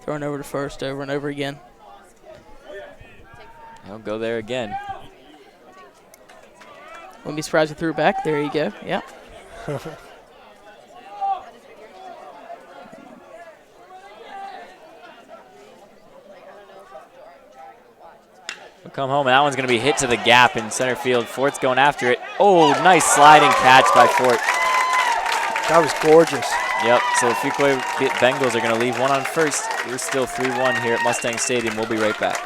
throwing over to first over and over again. He'll go there again. Wouldn't be surprised if he threw back. There you go. Yeah. We'll come home, and that one's going to be hit to the gap in center field. Fort's going after it. Oh, nice sliding catch by Fort. That was gorgeous. Yep, so the Fuquay Bengals are going to leave one on first. We're still 3-1 here at Mustang Stadium. We'll be right back.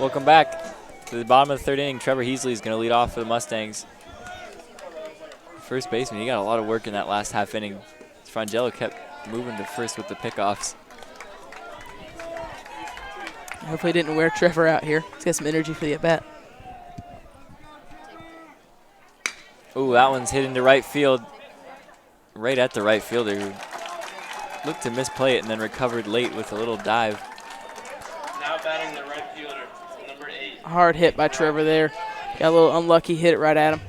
Welcome back to the bottom of the third inning. Trevor Heasley is going to lead off for the Mustangs. First baseman, he got a lot of work in that last half inning. Frangelo kept moving to first with the pickoffs. Hopefully he didn't wear Trevor out here. He's got some energy for the at-bat. Ooh, that one's hit into right field. Right at the right fielder who looked to misplay it and then recovered late with a little dive. Now batting the right fielder, number 8. Hard hit by Trevor there. Got a little unlucky, hit it right at him.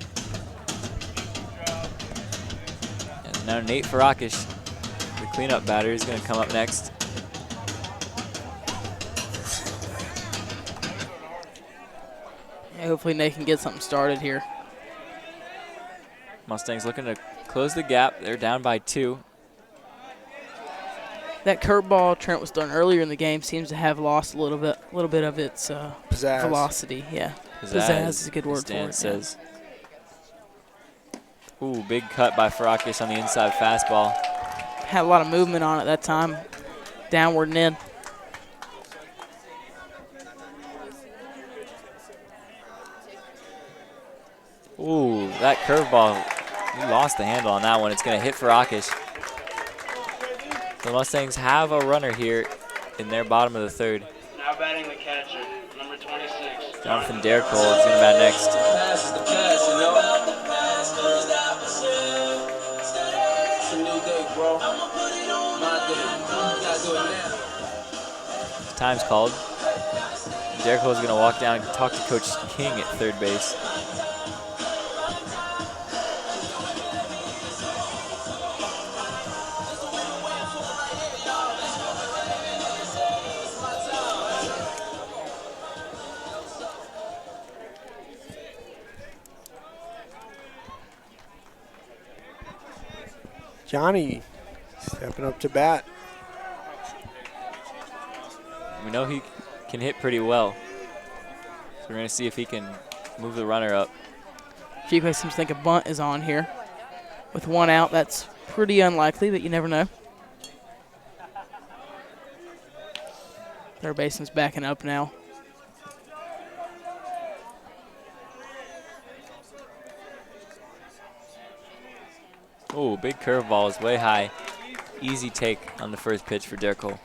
And now Nate Farakish, the cleanup batter, is going to come up next. Yeah, hopefully Nate can get something started here. Mustangs looking to close the gap. They're down by 2. That curveball Trent was throwing earlier in the game seems to have lost a little bit of its Pizzazz. velocity. Yeah, pizzazz is a good word for it. Says. Yeah. Ooh, big cut by Farakish on the inside fastball. Had a lot of movement on it that time, downward and in. Ooh, that curveball, he lost the handle on that one. It's going to hit Farakish. The Mustangs have a runner here in their bottom of the third. Now batting the catcher, number 26. Jonathan Dercole is going to bat next. Pass is the pass, you know? It's a new day, bro. My day. You gotta do it now. Time's called. Dercole is going to walk down and talk to Coach King at third base. Johnny stepping up to bat. We know he can hit pretty well. So we're going to see if he can move the runner up. Fuquay seems to think a bunt is on here. With one out, that's pretty unlikely, but you never know. Third baseman's backing up now. Oh, big curveball is way high. Easy take on the first pitch for Dercole.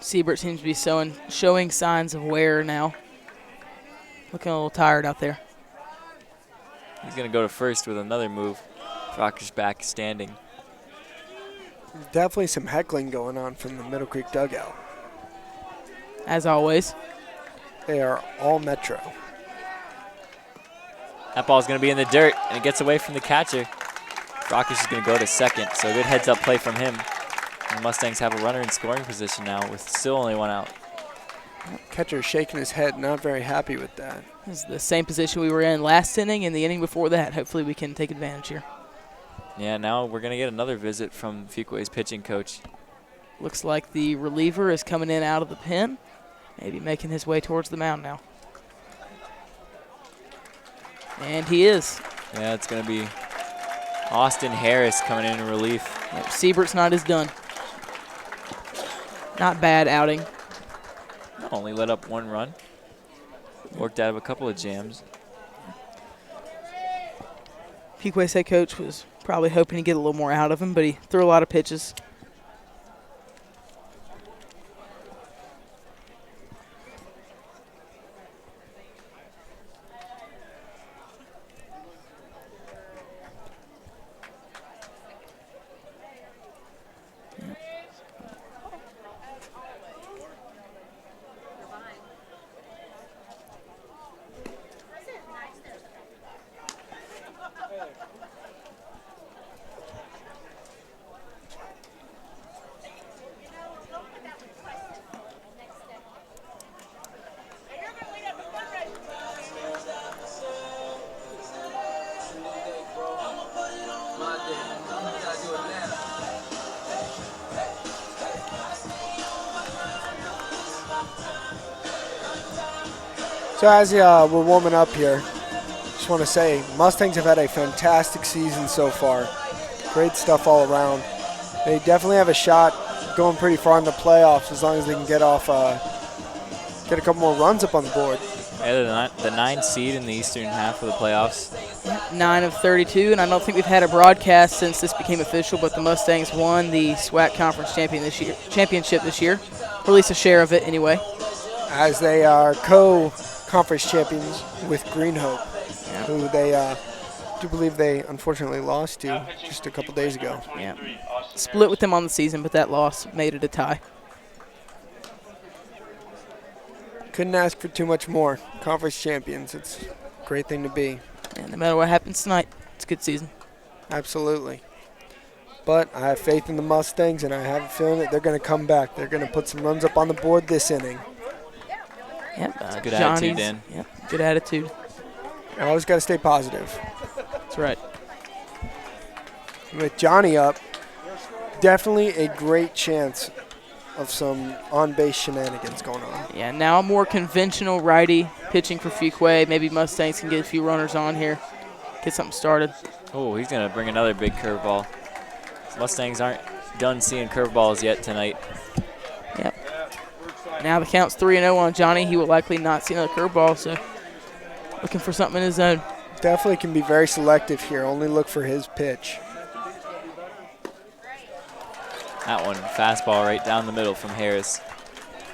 Siebert seems to be showing signs of wear now. Looking a little tired out there. He's going to go to first with another move. Rocker's back standing. Definitely some heckling going on from the Middle Creek dugout. As always. They are all Metro. That ball's going to be in the dirt, and it gets away from the catcher. Rockish is going to go to second, so a good heads-up play from him. And the Mustangs have a runner in scoring position now with still only one out. Catcher shaking his head, not very happy with that. This is the same position we were in last inning and the inning before that. Hopefully we can take advantage here. Yeah, now we're going to get another visit from Fuquay's pitching coach. Looks like the reliever is coming in out of the pen, maybe making his way towards the mound now. And he is. Yeah, it's going to be Austin Harris coming in relief. Yep, Siebert's not as done. Not bad outing. Only let up one run. Worked out of a couple of jams. Fuquay's head coach was probably hoping to get a little more out of him, but he threw a lot of pitches. So as we're warming up here, just want to say Mustangs have had a fantastic season so far. Great stuff all around. They definitely have a shot going pretty far in the playoffs as long as they can get off, get a couple more runs up on the board. Yeah, the 9 seed in the eastern half of the playoffs. 9 of 32, and I don't think we've had a broadcast since this became official, but the Mustangs won the SWAC Conference championship this year, or at least a share of it anyway. As they are co-conference champions with Green Hope, who they do believe they unfortunately lost to just a couple days ago. Yeah. Split with them on the season, but that loss made it a tie. Couldn't ask for too much more. Conference champions, it's a great thing to be. And no matter what happens tonight, it's a good season. Absolutely. But I have faith in the Mustangs, and I have a feeling that they're going to come back. They're going to put some runs up on the board this inning. Yep. Good attitude, Dan. Yep, good attitude. I always got to stay positive. That's right. With Johnny up, definitely a great chance of some on-base shenanigans going on. Yeah, now a more conventional righty pitching for Fuquay. Maybe Mustangs can get a few runners on here, get something started. Oh, he's going to bring another big curveball. Mustangs aren't done seeing curveballs yet tonight. Yep. Now the count's 3-0 on Johnny. He will likely not see another curveball, so looking for something in his zone. Definitely can be very selective here. Only look for his pitch. That one, fastball right down the middle from Harris.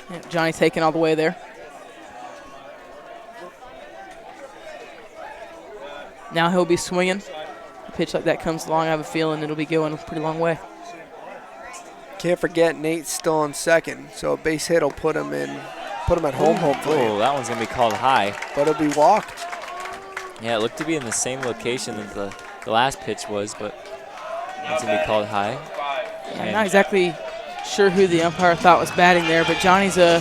Yep, Johnny taking all the way there. Now he'll be swinging. A pitch like that comes along, I have a feeling it'll be going a pretty long way. Can't forget Nate's still on second, so a base hit will put him at home hopefully. Oh, that one's going to be called high. But it'll be walked. Yeah, it looked to be in the same location that the last pitch was, but it's going to be called high. Yeah, I'm not exactly sure who the umpire thought was batting there, but Johnny's a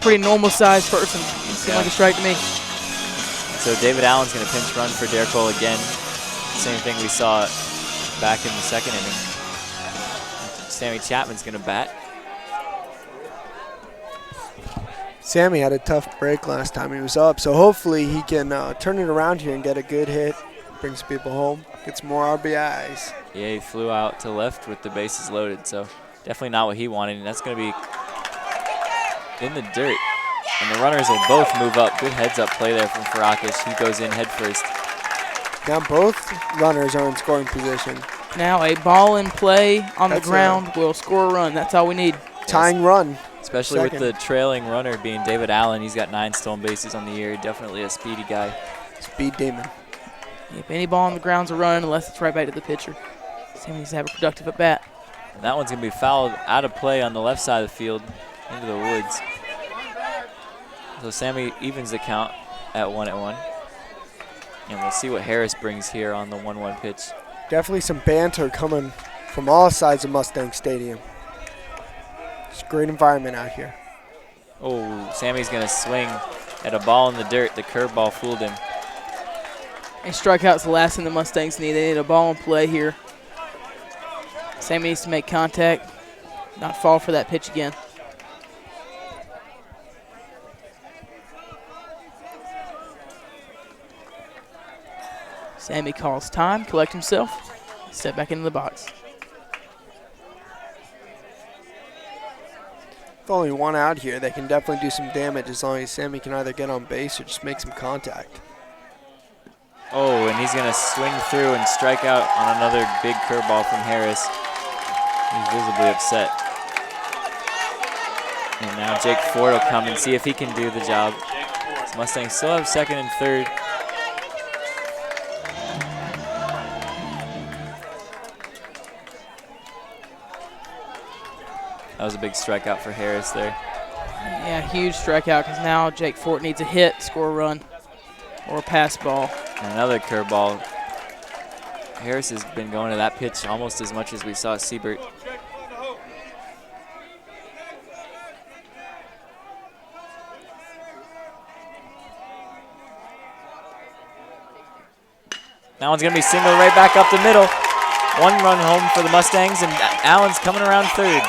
pretty normal-sized person. It seemed like a strike to me. So David Allen's going to pinch run for Derek Cole again. Same thing we saw back in the second inning. Sammy Chapman's going to bat. Sammy had a tough break last time he was up, so hopefully he can turn it around here and get a good hit, bring some people home, get some more RBIs. Yeah, he flew out to left with the bases loaded, so definitely not what he wanted, and that's going to be in the dirt. And the runners will both move up. Good heads-up play there from Farakish. He goes in head first. Now both runners are in scoring position. Now a ball in play on the ground will score a run. That's all we need. Tying run. Especially with the trailing runner being David Allen. He's got 9 stolen bases on the year. Definitely a speedy guy. Speed demon. If any ball on the ground's a run, unless it's right back to the pitcher. Sammy needs to have a productive at bat. And that one's going to be fouled out of play on the left side of the field into the woods. So Sammy evens the count at 1-1. And we'll see what Harris brings here on the 1-1 pitch. Definitely some banter coming from all sides of Mustang Stadium. It's a great environment out here. Oh, Sammy's going to swing at a ball in the dirt. The curveball fooled him. And strikeout's the last thing the Mustangs need. They need a ball in play here. Sammy needs to make contact, not fall for that pitch again. Sammy calls time, collect himself, step back into the box. With only one out here, they can definitely do some damage as long as Sammy can either get on base or just make some contact. Oh, and he's going to swing through and strike out on another big curveball from Harris. He's visibly upset. And now Jake Ford will come and see if he can do the job. The Mustangs still have second and third. That was a big strikeout for Harris there. Yeah, huge strikeout because now Jake Fort needs a hit, score a run, or a pass ball. And another curveball. Harris has been going to that pitch almost as much as we saw Siebert. That one's going to be singled right back up the middle. 1 run home for the Mustangs, and Allen's coming around third.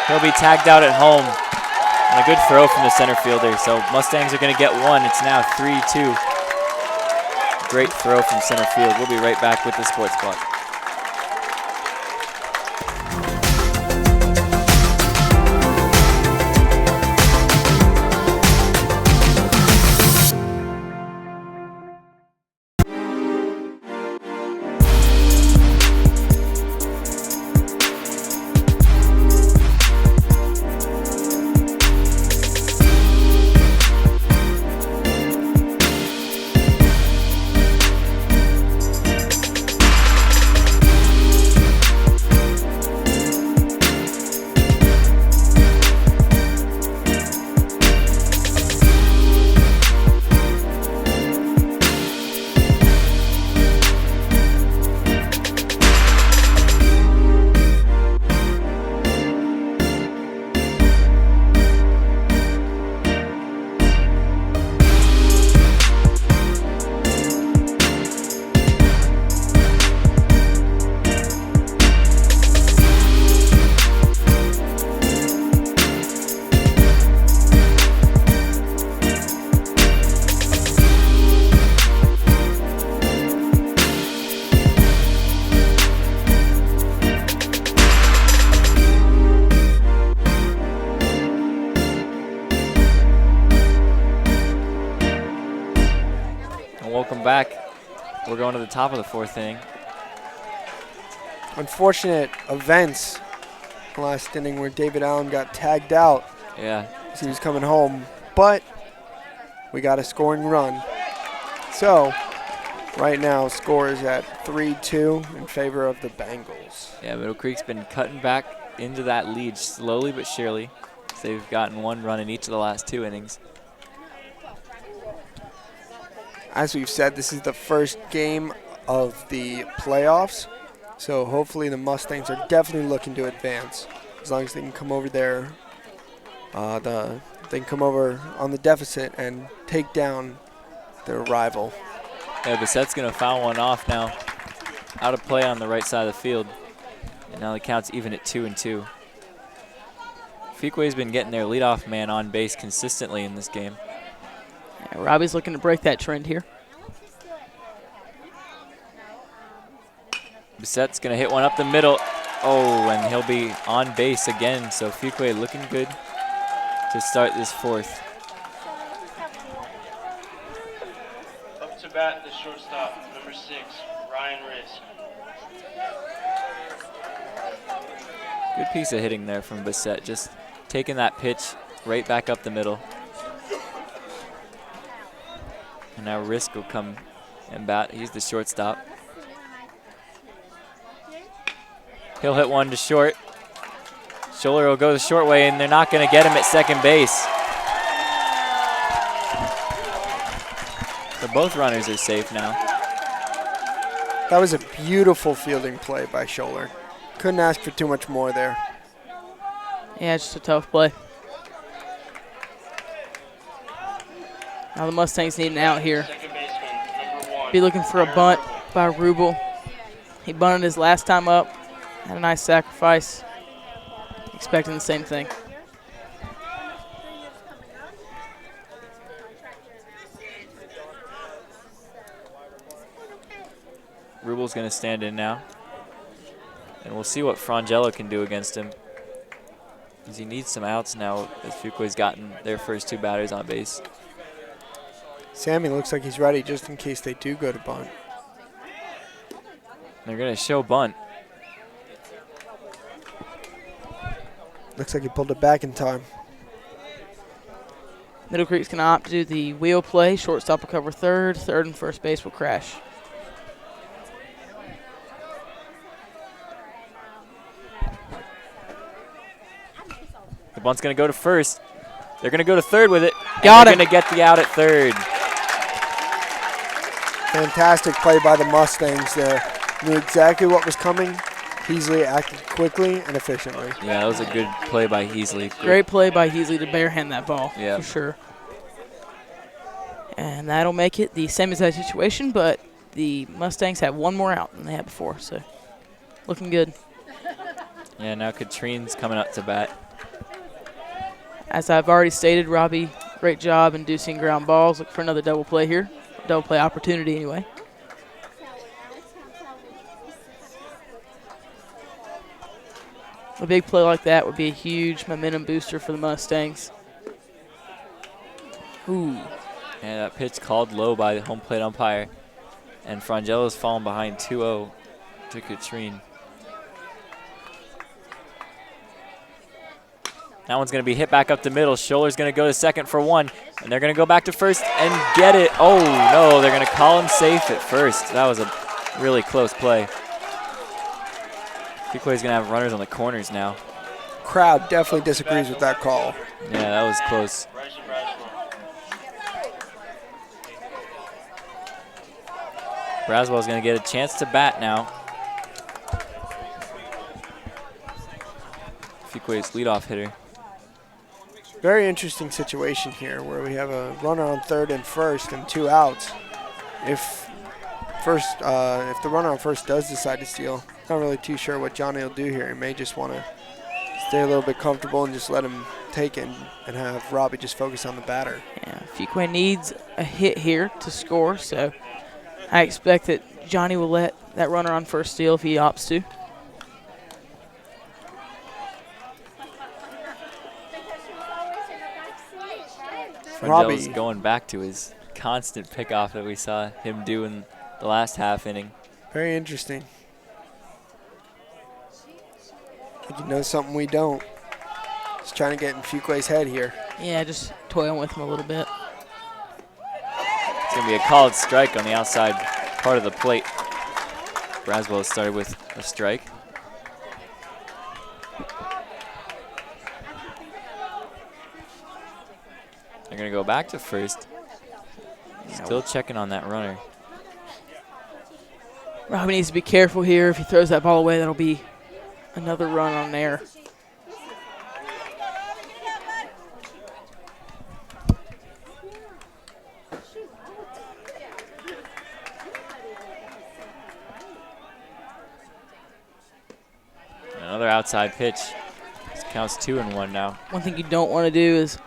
He'll be tagged out at home. And a good throw from the center fielder. So Mustangs are going to get 1. It's now 3-2. Great throw from center field. We'll be right back with the Sports Clock. welcome back. We're going to the top of the 4th inning. Unfortunate events last inning where David Allen got tagged out Yeah. as he was coming home, but we got a scoring run. So right now, score is at 3-2 in favor of the Bengals. Yeah, Middle Creek's been cutting back into that lead slowly but surely. They've gotten 1 run in each of the last 2 innings. As we've said, this is the first game of the playoffs, so hopefully the Mustangs are definitely looking to advance. As long as they can come over there, they can come over on the deficit and take down their rival. Yeah, Bissett's going to foul one off now. Out of play on the right side of the field. And now the count's even at 2-2. Fuquay's been getting their leadoff man on base consistently in this game. Yeah, Robbie's looking to break that trend here. Bissett's going to hit one up the middle. Oh, and he'll be on base again. So Fuquay looking good to start this 4th. Up to bat, the shortstop, number 6, Ryan Risk. Good piece of hitting there from Bissett. Just taking that pitch right back up the middle. And now Risk will come and bat. He's the shortstop. He'll hit one to short. Scholler will go the short way, and they're not going to get him at second base. So both runners are safe now. That was a beautiful fielding play by Scholler. Couldn't ask for too much more there. Yeah, it's just a tough play. Now the Mustangs need an out here. Second baseman, number 1. Be looking for a bunt by Rubel. He bunted his last time up. Had a nice sacrifice. Expecting the same thing. Rubel's going to stand in now. And we'll see what Frangella can do against him. Because he needs some outs now as Fuquay's gotten their first 2 batters on base. Sammy looks like he's ready just in case they do go to bunt. They're going to show bunt. Looks like he pulled it back in time. Middle Creek's going to opt to do the wheel play. Shortstop will cover third. Third and first base will crash. The bunt's going to go to first. They're going to go to third with it. Got They're him. going to get the out at third. Fantastic play by the Mustangs there. Knew exactly what was coming. Heasley acted quickly and efficiently. Yeah, that was a good play by Heasley. Great play by Heasley to barehand that ball, Yeah. for sure. And that'll make it the same exact situation, but the Mustangs have 1 more out than they had before, so looking good. Yeah, now Katrine's coming up to bat. As I've already stated, Robbie, great job inducing ground balls. Look for another double play here. Double play opportunity anyway. A big play like that would be a huge momentum booster for the Mustangs. Ooh. And that pitch called low by the home plate umpire. And Frangella's fallen behind 2-0 to Katrine. That one's going to be hit back up the middle. Scholler's going to go to second for 1. And they're going to go back to first and get it. Oh, no, they're going to call him safe at first. That was a really close play. Fuquay's going to have runners on the corners now. Crowd definitely disagrees with that call. Yeah, that was close. Braswell's going to get a chance to bat now. Fuquay's leadoff hitter. Very interesting situation here where we have a runner on third and first and 2 outs. If the runner on first does decide to steal, not really too sure what Johnny will do here. He may just want to stay a little bit comfortable and just let him take it and have Robbie just focus on the batter. Yeah, Fuquay needs a hit here to score, so I expect that Johnny will let that runner on first steal if he opts to. Robbie Frangella's going back to his constant pickoff that we saw him do in the last half inning. Very interesting. I think he knows something we don't. He's trying to get in Fuquay's head here. Yeah, just toying with him a little bit. It's going to be a called strike on the outside part of the plate. Braswell started with a strike. They're going to go back to first. Still checking on that runner. Robbie needs to be careful here. If he throws that ball away, that'll be another run on there. Another outside pitch. This counts 2-1 now. One thing you don't want to do is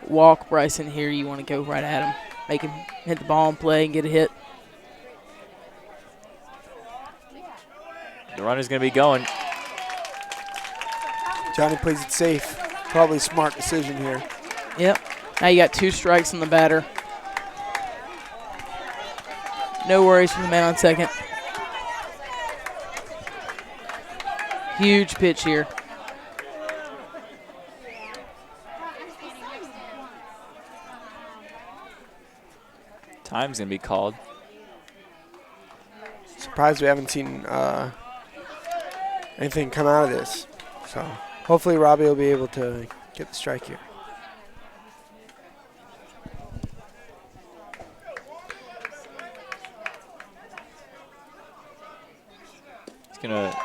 walk Bryson here. You want to go right at him. Make him hit the ball and play and get a hit. The runner's going to be going. Johnny plays it safe. Probably a smart decision here. Yep. Now you got 2 strikes on the batter. No worries for the man on second. Huge pitch here. Time's going to be called. Surprised we haven't seen anything come out of this. So hopefully Robbie will be able to get the strike here. He's going to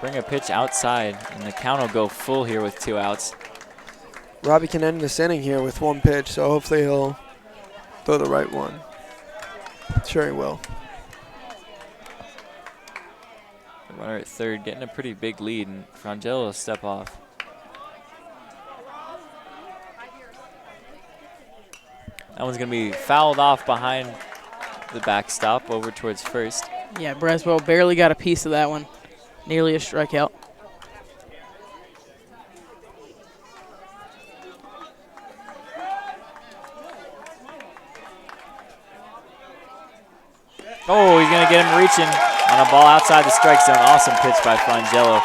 bring a pitch outside, and the count will go full here with 2 outs. Robbie can end this inning here with 1 pitch, so hopefully he'll throw the right one. Sure he will. The runner at third getting a pretty big lead, and Frangella will step off. That one's going to be fouled off behind the backstop over towards first. Yeah, Braswell barely got a piece of that one. Nearly a strikeout. Oh, he's going to get him reaching on a ball outside the strike zone. Awesome pitch by Frangella.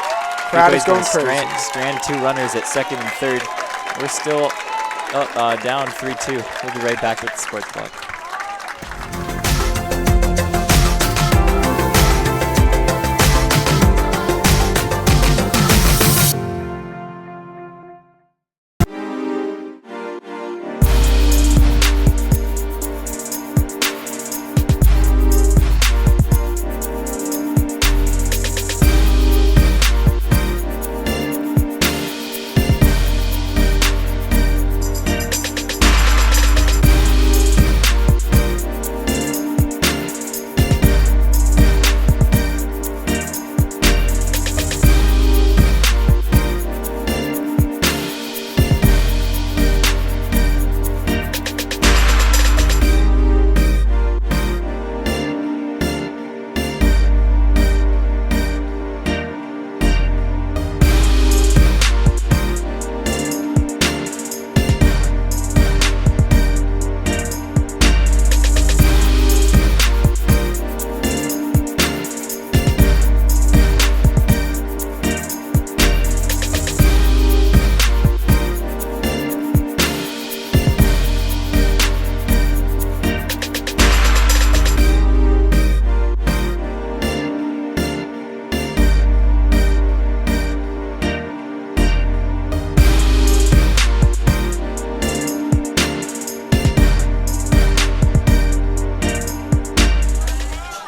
Crowd is going Fuquay's crazy. strand 2 runners at second and third. We're still down 3-2. We'll be right back with the Sports Block.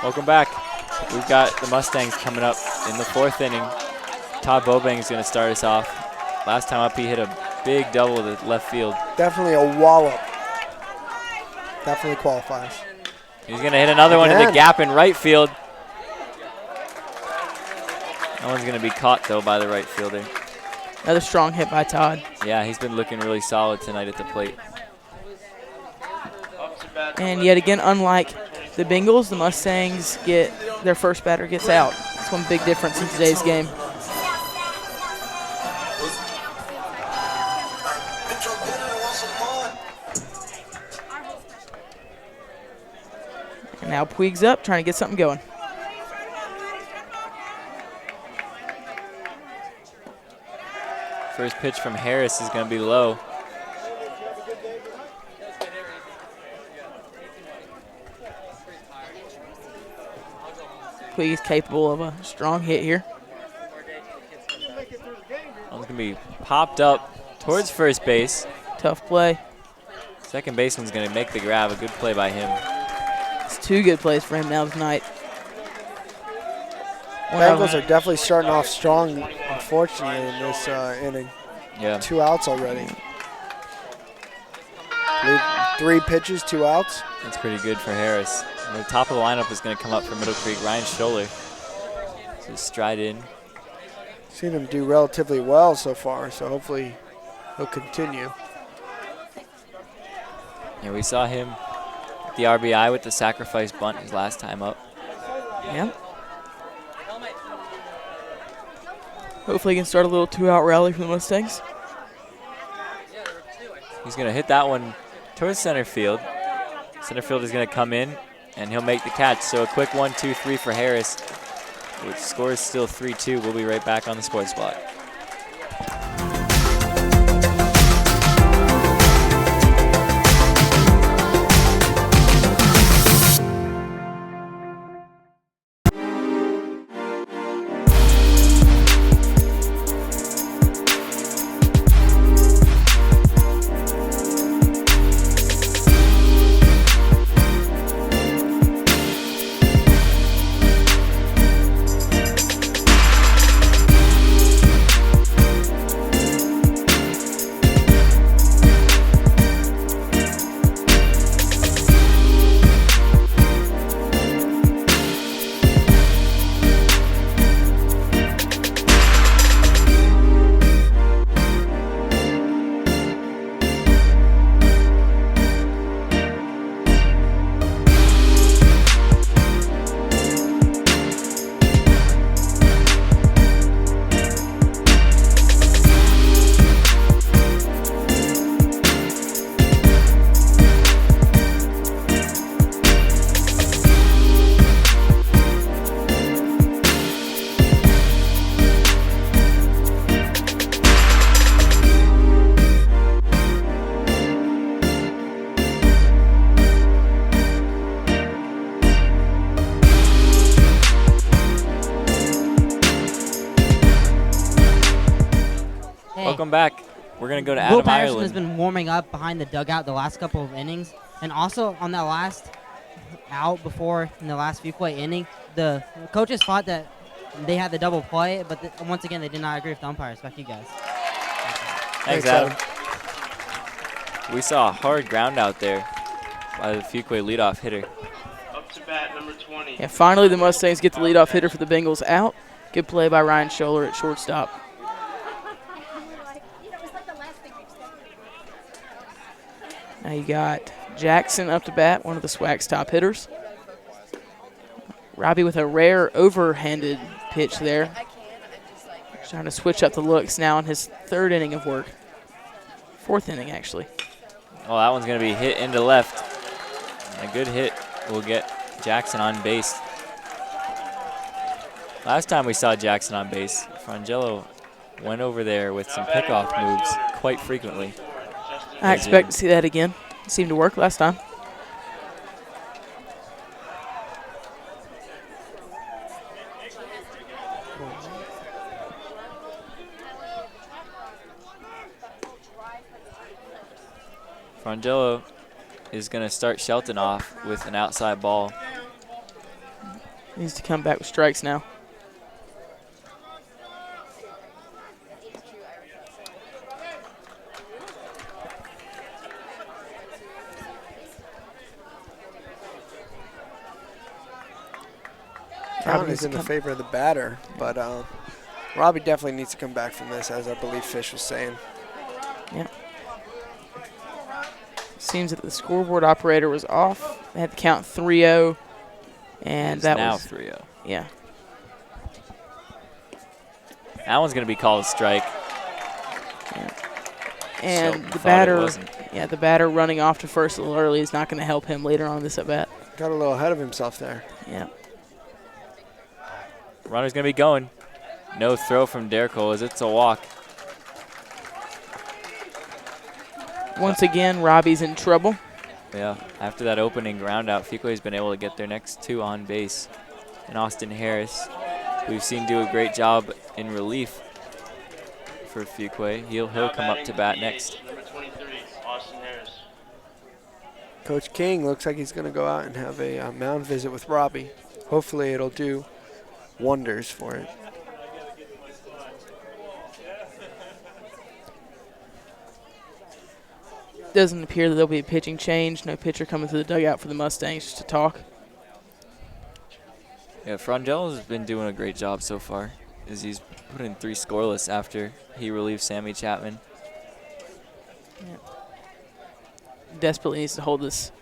Welcome back. We've got the Mustangs coming up in the 4th inning. Todd Bobang is going to start us off. Last time up, he hit a big double to left field. Definitely a wallop. Definitely qualifies. He's going to hit another one in the gap in right field. That one's going to be caught, though, by the right fielder. Another strong hit by Todd. Yeah, he's been looking really solid tonight at the plate. And yet again, unlike the Bengals, the Mustangs get their first batter gets out. That's one big difference in today's game. Now Puig's up, trying to get something going. First pitch from Harris is going to be low. Puig is capable of a strong hit here. One's going to be popped up towards first base. Tough play. Second baseman's going to make the grab. A good play by him. It's 2 good plays for him now tonight. Bengals are definitely starting off strong, unfortunately, in this inning. Yeah. 2 outs already. 3 pitches, 2 outs. That's pretty good for Harris. And the top of the lineup is going to come up for Middle Creek. Ryan Scholler. So stride in. Seen him do relatively well so far, so hopefully he'll continue. Yeah, we saw him at the RBI with the sacrifice bunt his last time up. Yeah. Hopefully he can start a little 2-out rally for the Mustangs. He's going to hit that one towards center field. Center field is going to come in, and he'll make the catch. So a quick 1-2-3 for Harris, which score is still 3-2. We'll be right back on the Sports Block. Welcome back. We're going to go to Adam Will Patterson Ireland. has been warming up behind the dugout the last couple of innings. And also on that last out before in the last Fuquay inning, the coaches thought that they had the double play, but once again, they did not agree with the umpires. Back to you guys. Thanks, Adam. We saw a hard ground out there by the Fuquay leadoff hitter. Up to bat, number 20. Yeah, finally the Mustangs get the leadoff hitter for the Bengals out. Good play by Ryan Scholler at shortstop. Now you got Jackson up to bat, one of the SWAC's top hitters. Robbie with a rare overhanded pitch there. Trying to switch up the looks now in his 3rd inning of work. 4th inning, actually. Oh, that one's going to be hit into left. And a good hit will get Jackson on base. Last time we saw Jackson on base, Frangelo went over there with some pickoff moves quite frequently. I expect to see that again. It seemed to work last time. Frangelo is going to start Shelton off with an outside ball. Needs to come back with strikes now. Count is in the favor of the batter, but Robbie definitely needs to come back from this, as I believe Fish was saying. Yeah. Seems that the scoreboard operator was off. They had to count 3-0, and It's that now was 3-0. Yeah. That one's going to be called a strike. And Shelton the thought it batter, wasn't. the batter running off to first a little early is not going to help him later on in this at bat. Got a little ahead of himself there. Yeah. Runner's going to be going. No throw from Dercole as it's a walk. Once again, Robbie's in trouble. Yeah, after that opening ground out, Fuquay's been able to get their next two on base. And Austin Harris, we've seen do a great job in relief for Fuquay. He'll come up to bat next. Number 23, Austin Harris. Coach King looks like he's going to go out and have a mound visit with Robbie. Hopefully it'll do wonders for it. Doesn't appear that there'll be a pitching change. No pitcher coming to the dugout for the Mustangs just to talk. Yeah, Frangello's been doing a great job so far, as he's put in 3 scoreless after he relieved Sammy Chapman. Yeah. Desperately needs to hold this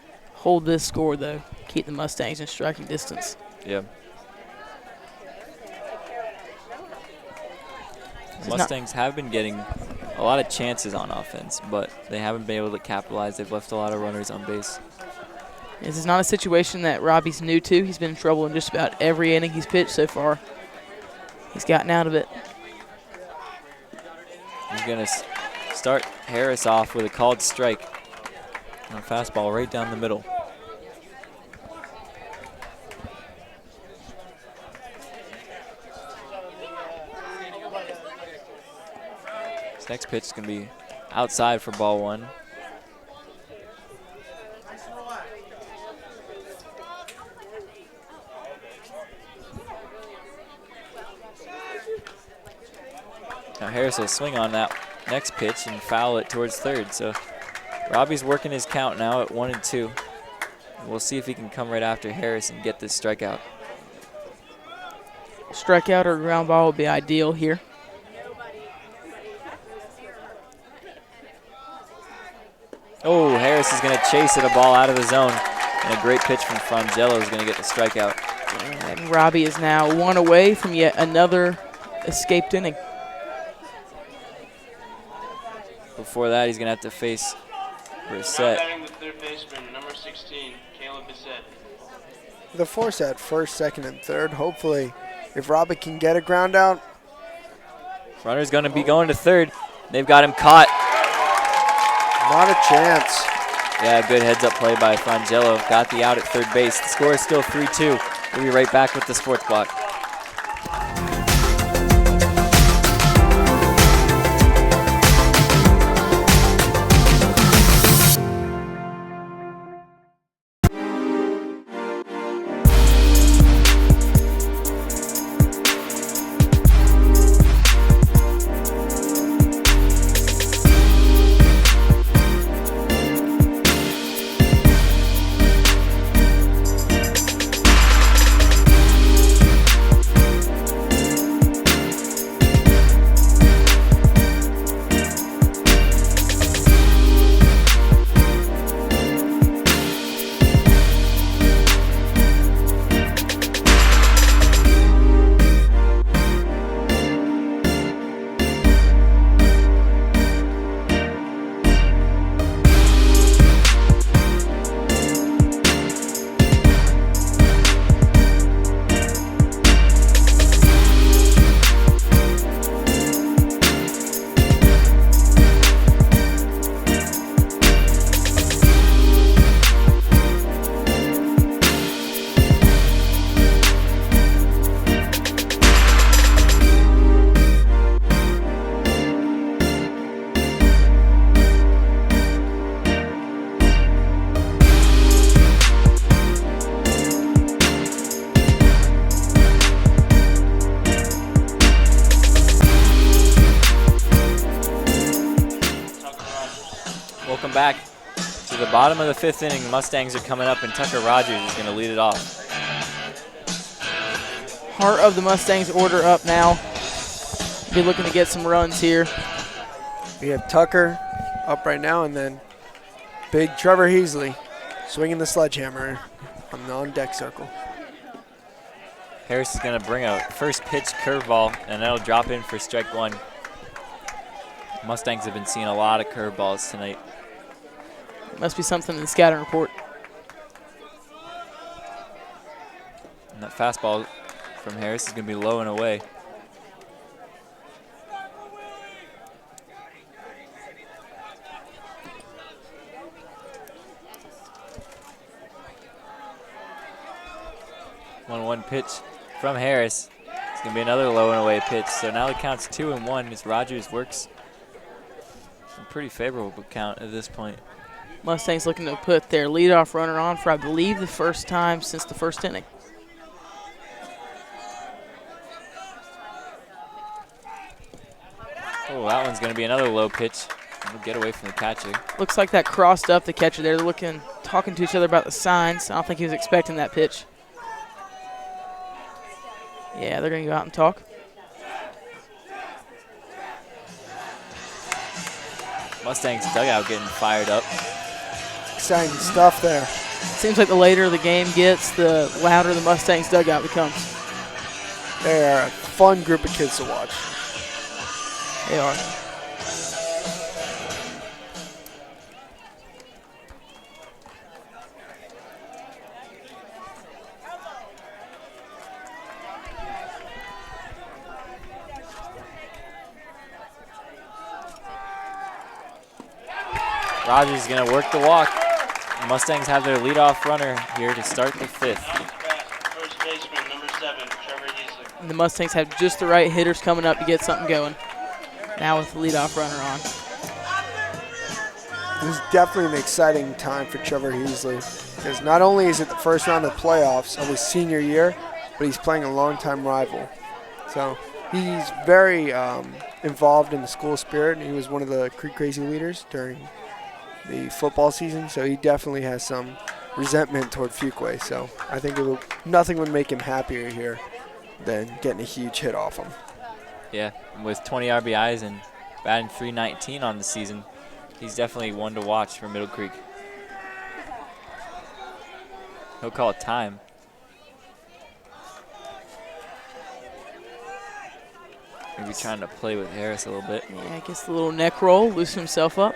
score though. Keep the Mustangs in striking distance. Yeah. Mustangs have been getting a lot of chances on offense, but they haven't been able to capitalize. They've left a lot of runners on base. This is not a situation that Robbie's new to. He's been in trouble in just about every inning he's pitched so far. He's gotten out of it. He's going to start Harris off with a called strike. And a fastball right down the middle. This next pitch is going to be outside for ball 1. Now Harris will swing on that next pitch and foul it towards third. So Robbie's working his count now at 1-2. We'll see if he can come right after Harris and get this strikeout. Strikeout or ground ball would be ideal here. Oh, Harris is going to chase it a ball out of the zone. And a great pitch from Frangello is going to get the strikeout. And Robbie is now 1 away from yet another escaped inning. Before that, he's going to have to face Now Brissett. batting the third baseman, number 16, Caleb Bissett. The force at first, second, and third. Hopefully, if Robbie can get a ground out. Runner's going to be going to third. They've got him caught. Not a chance. Yeah, good heads-up play by Frangello. Got the out at third base. The score is still 3-2. We'll be right back with the Sports Block. Welcome back to the bottom of the 5th inning. The Mustangs are coming up, and Tucker Rogers is going to lead it off. Heart of the Mustangs order up now. Be looking to get some runs here. We have Tucker up right now, and then big Trevor Heasley swinging the sledgehammer on the on-deck circle. Harris is going to bring a first pitch curveball, and that'll drop in for strike 1. Mustangs have been seeing a lot of curveballs tonight. Must be something in the scouting report. fastball from Harris is going to be low and away. One pitch from Harris. It's going to be another low and away pitch. So now the count's 2-1 as Rogers works a pretty favorable count at this point. Mustangs looking to put their leadoff runner on for, I believe, the first time since the first inning. Oh, that one's going to be another low pitch. It'll get away from the catcher. Looks like that crossed up the catcher there. They're talking to each other about the signs. I don't think he was expecting that pitch. Yeah, they're going to go out and talk. Mustangs dugout getting fired up. Exciting stuff there. Seems like the later the game gets, the louder the Mustangs dugout becomes. They are a fun group of kids to watch. They are. Rogers is going to work the walk. The Mustangs have their leadoff runner here to start the fifth. First baseman, number 7, Trevor Heasley. And the Mustangs have just the right hitters coming up to get something going. Now with the leadoff runner on. This is definitely an exciting time for Trevor Heasley because not only is it the first round of the playoffs of his senior year, but he's playing a longtime rival. So he's very involved in the school spirit, and he was one of the Creek Crazy leaders during the football season, so he definitely has some resentment toward Fuquay. So I think nothing would make him happier here than getting a huge hit off him. Yeah, with 20 RBIs and batting .319 on the season, he's definitely one to watch for Middle Creek. He'll call it time. Maybe trying to play with Harris a little bit. Yeah, gets the little neck roll, loosen himself up.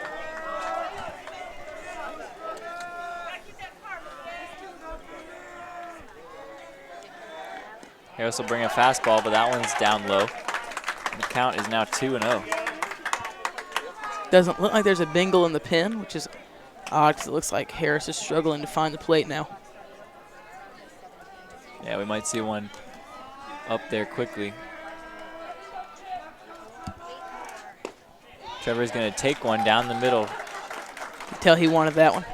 Harris will bring a fastball, but that one's down low. And the count is now 2-0. Doesn't look like there's a Bengal in the pen, which is odd because it looks like Harris is struggling to find the plate now. Yeah, we might see one up there quickly. Trevor's going to take one down the middle. You can tell he wanted that one.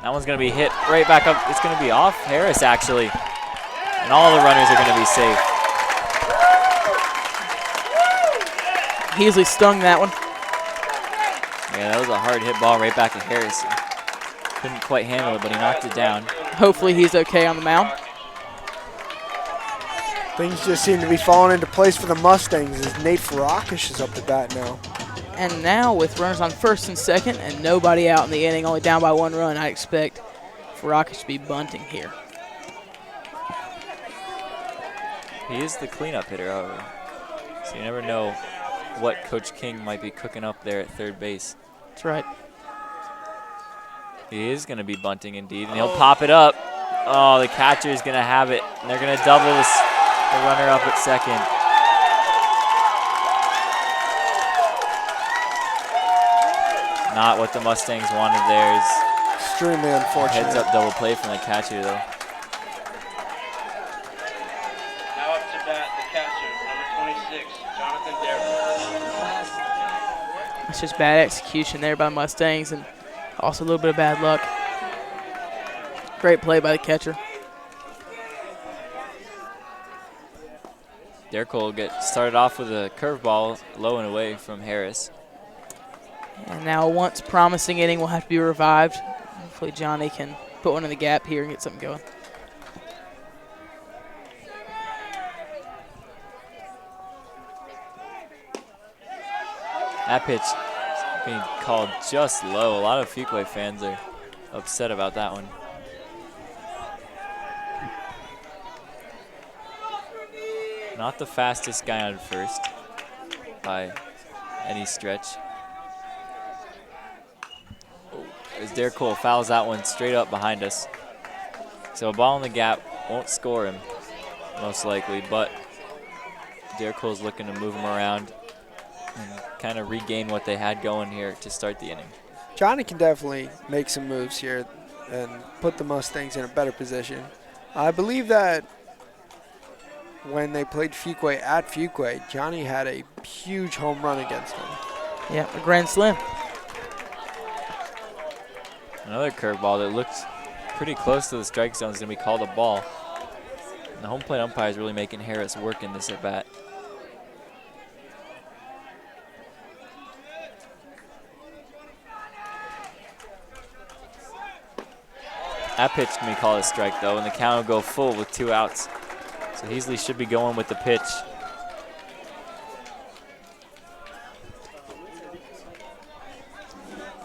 That one's going to be hit right back up. It's going to be off Harris, actually. And all the runners are going to be safe. Heasley stung that one. Yeah, that was a hard hit ball right back at Harris. Couldn't quite handle it, but he knocked it down. Hopefully he's okay on the mound. Things just seem to be falling into place for the Mustangs as Nate Farakish is up to bat now. And now with runners on first and second and nobody out in the inning, only down by 1 run, I expect Farakish to be bunting here. He is the cleanup hitter, however. So you never know what Coach King might be cooking up there at third base. That's right. He is going to be bunting indeed, and he'll pop it up. Oh, the catcher is going to have it, and they're going to double the runner up at second. Not what the Mustangs wanted there. Is extremely unfortunate. Heads up double play from the catcher, though. Now up to bat, the catcher, number 26, Jonathan Derrick. It's just bad execution there by Mustangs and also a little bit of bad luck. Great play by the catcher. Derrick will get started off with a curveball low and away from Harris. And now a once promising inning will have to be revived. Hopefully Johnny can put one in the gap here and get something going. That pitch being called just low. A lot of Fuquay fans are upset about that one. Not the fastest guy on first by any stretch. Oh, as Derek Cole fouls that one straight up behind us. So a ball in the gap won't score him, most likely, but Derek Cole's looking to move him around and kind of regain what they had going here to start the inning. Johnny can definitely make some moves here and put the Mustangs in a better position. I believe that when they played Fuquay at Fuquay, Johnny had a huge home run against them. Yeah, a grand slam. Another curveball that looks pretty close to the strike zone is going to be called a ball. And the home plate umpire is really making Harris work in this at bat. That pitch can be called a strike though, and the count will go full with 2 outs. So Heasley should be going with the pitch.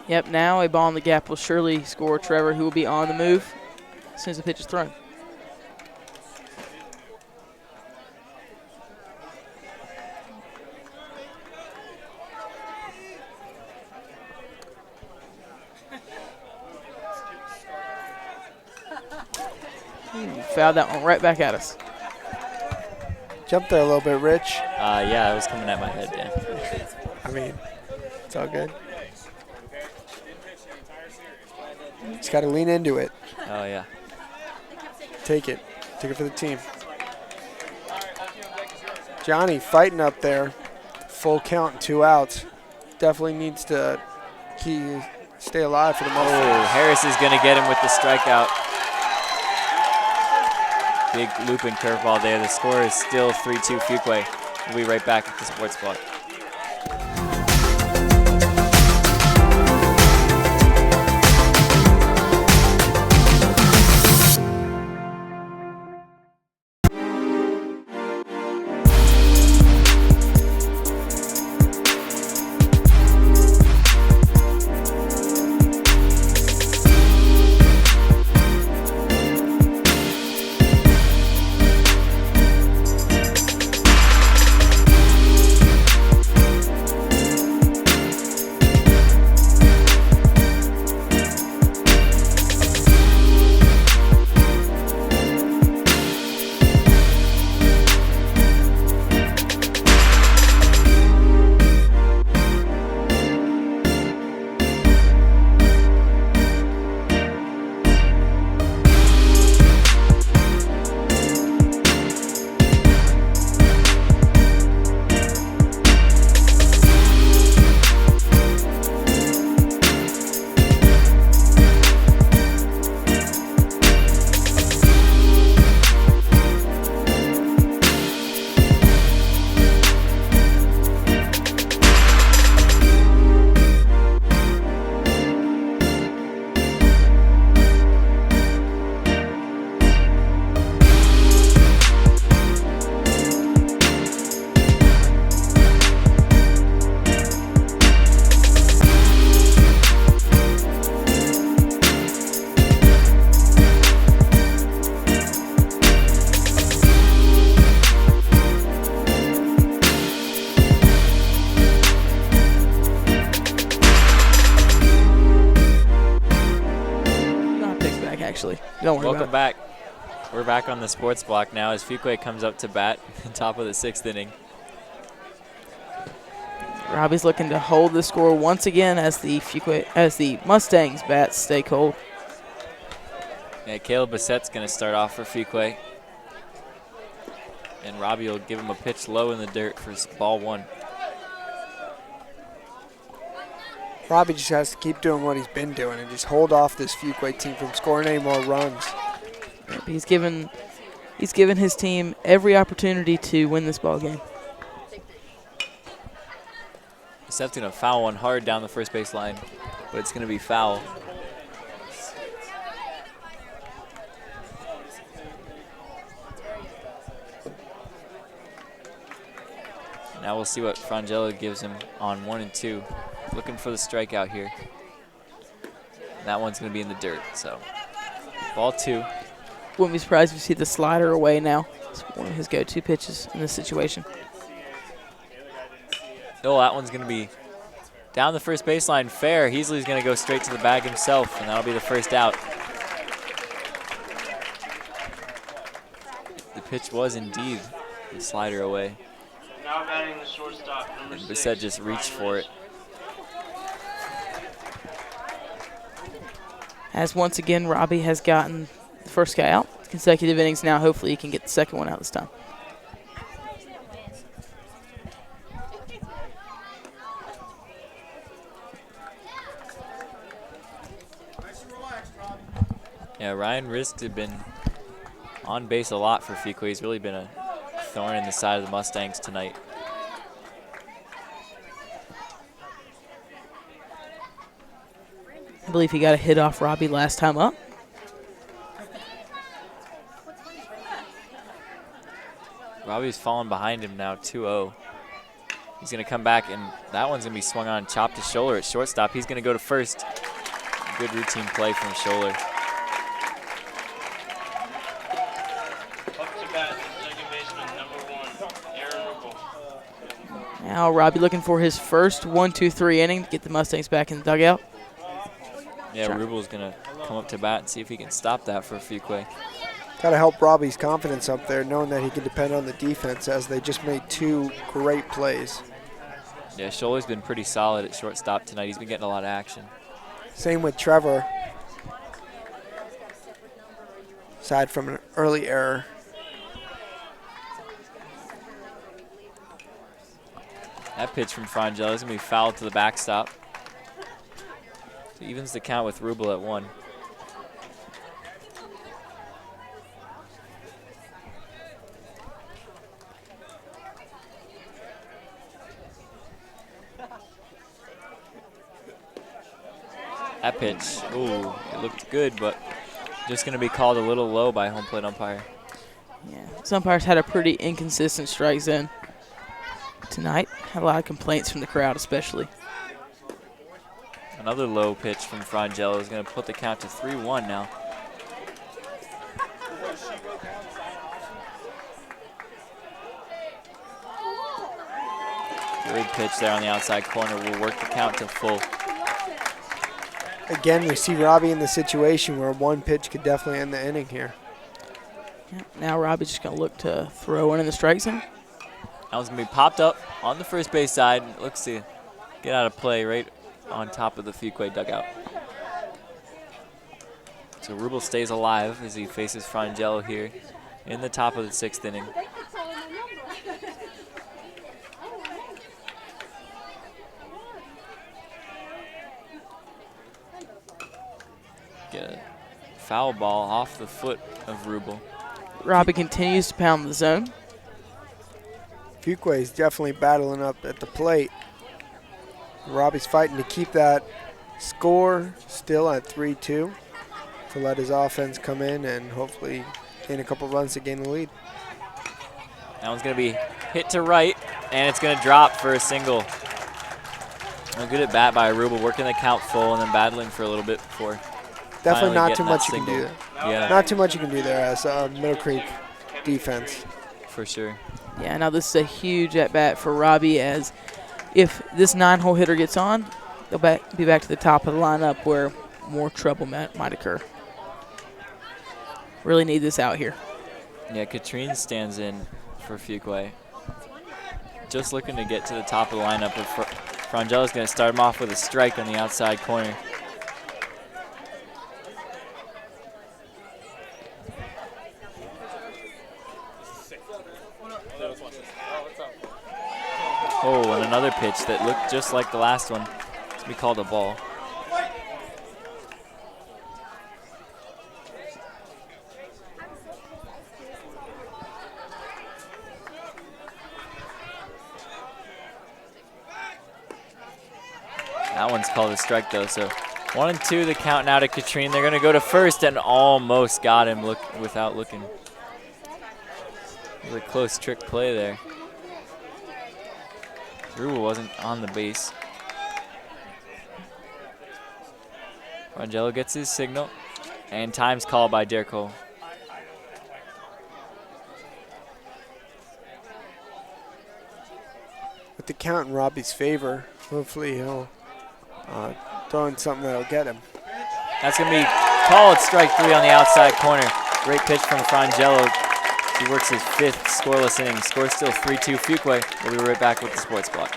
Yep, now a ball in the gap will surely score Trevor, who will be on the move as soon as the pitch is thrown. Fouled that one right back at us. Jumped there a little bit, Rich. Yeah, it was coming at my head, Dan. I mean, it's all good. Just got to lean into it. Oh, yeah. Take it. Take it for the team. Johnny fighting up there. Full count and 2 outs. Definitely needs to stay alive for the most. Oh, Harris is going to get him with the strikeout. Big looping curveball there. The score is still 3-2 Fuquay. We'll be right back at the Sports Block. Don't worry Welcome about it. back. We're back on the Sports Block now as Fuquay comes up to bat, top of the 6th inning. Robbie's looking to hold the score once again as the Mustangs bats stay cold. Yeah, Caleb Bassett's going to start off for Fuquay. And Robbie will give him a pitch low in the dirt for ball 1. Robbie just has to keep doing what he's been doing and just hold off this Fuquay team from scoring any more runs. Yep, he's given his team every opportunity to win this ball game. Bassett's going to foul one hard down the first base line, but it's going to be foul. Now we'll see what Frangella gives him on 1 and 2. Looking for the strikeout here. That one's going to be in the dirt, so ball 2. Wouldn't be surprised if you see the slider away now. It's one of his go-to pitches in this situation. Oh, that one's going to be down the first baseline fair. Heasley's going to go straight to the bag himself, and that'll be the first out. The pitch was indeed the slider away. Now batting the shortstop, number And 6. Bissett just reached for it. As once again, Robbie has gotten the first guy out. Consecutive innings now. Hopefully he can get the second one out this time. Yeah, Ryan Risk had been on base a lot for Fuquay. He's really been a thorn in the side of the Mustangs tonight. I believe he got a hit off Robbie last time up. Robbie's falling behind him now, 2-0. He's going to come back, and that one's going to be swung on, chopped to Scholler at shortstop. He's going to go to first. Good routine play from Scholler. Up to bat, the second baseman, number 1, Aaron Rupel. Now Robbie looking for his first 1-2-3 inning to get the Mustangs back in the dugout. Yeah, Rubel's going to come up to bat and see if he can stop that for Fuquay. Got to help Robbie's confidence up there, knowing that he can depend on the defense as they just made 2 great plays. Yeah, Scholler's been pretty solid at shortstop tonight. He's been getting a lot of action. Same with Trevor. Aside from an early error. That pitch from Frangella is going to be fouled to the backstop. So evens the count with Rubel at 1. That pitch, ooh, it looked good, but just going to be called a little low by home plate umpire. Yeah, some umpires had a pretty inconsistent strike zone tonight. Had a lot of complaints from the crowd, especially. Another low pitch from Frangella is going to put the count to 3-1 now. Good pitch there on the outside corner. Will work the count to full. Again, we see Robbie in the situation where 1 pitch could definitely end the inning here. Yeah, now Robbie's just going to look to throw one in the strike zone. That one's going to be popped up on the first base side. Looks to get out of play right on top of the Fuquay dugout. So Rubel stays alive as he faces Frangella here in the top of the 6th inning. Get a foul ball off the foot of Rubel. Robbie continues to pound the zone. Fuquay is definitely battling up at the plate. Robbie's fighting to keep that score still at 3-2 to let his offense come in and hopefully gain a couple runs to gain the lead. That one's going to be hit to right, and it's going to drop for a single. A good at bat by Rubel, working the count full and then battling for a little bit before. Definitely not too getting much that you can do single. there. Yeah, Not too much you can do there as Middle Creek defense. for sure. Yeah, now this is a huge at-bat for Robbie, as if this 9-hole hitter gets on, they'll be back to the top of the lineup where more trouble might occur. Really need this out here. Yeah, Katrine stands in for Fuquay. Just looking to get to the top of the lineup. Frangella's going to start him off with a strike on the outside corner. Oh, and another pitch that looked just like the last one. It's going to be called a ball. That one's called a strike, though, so 1-2 the count now to Katrine. They're going to go to first and almost got him without looking. It was a close trick play there. Rubel wasn't on the base. Frangella gets his signal, and time's called by Derek Cole. with the count in Robbie's favor. Hopefully he'll throw in something that'll get him. That's going to be called strike 3 on the outside corner. Great pitch from Frangello. He works his 5th scoreless inning. Score still 3-2 Fuquay. We'll be right back with the Sports Block.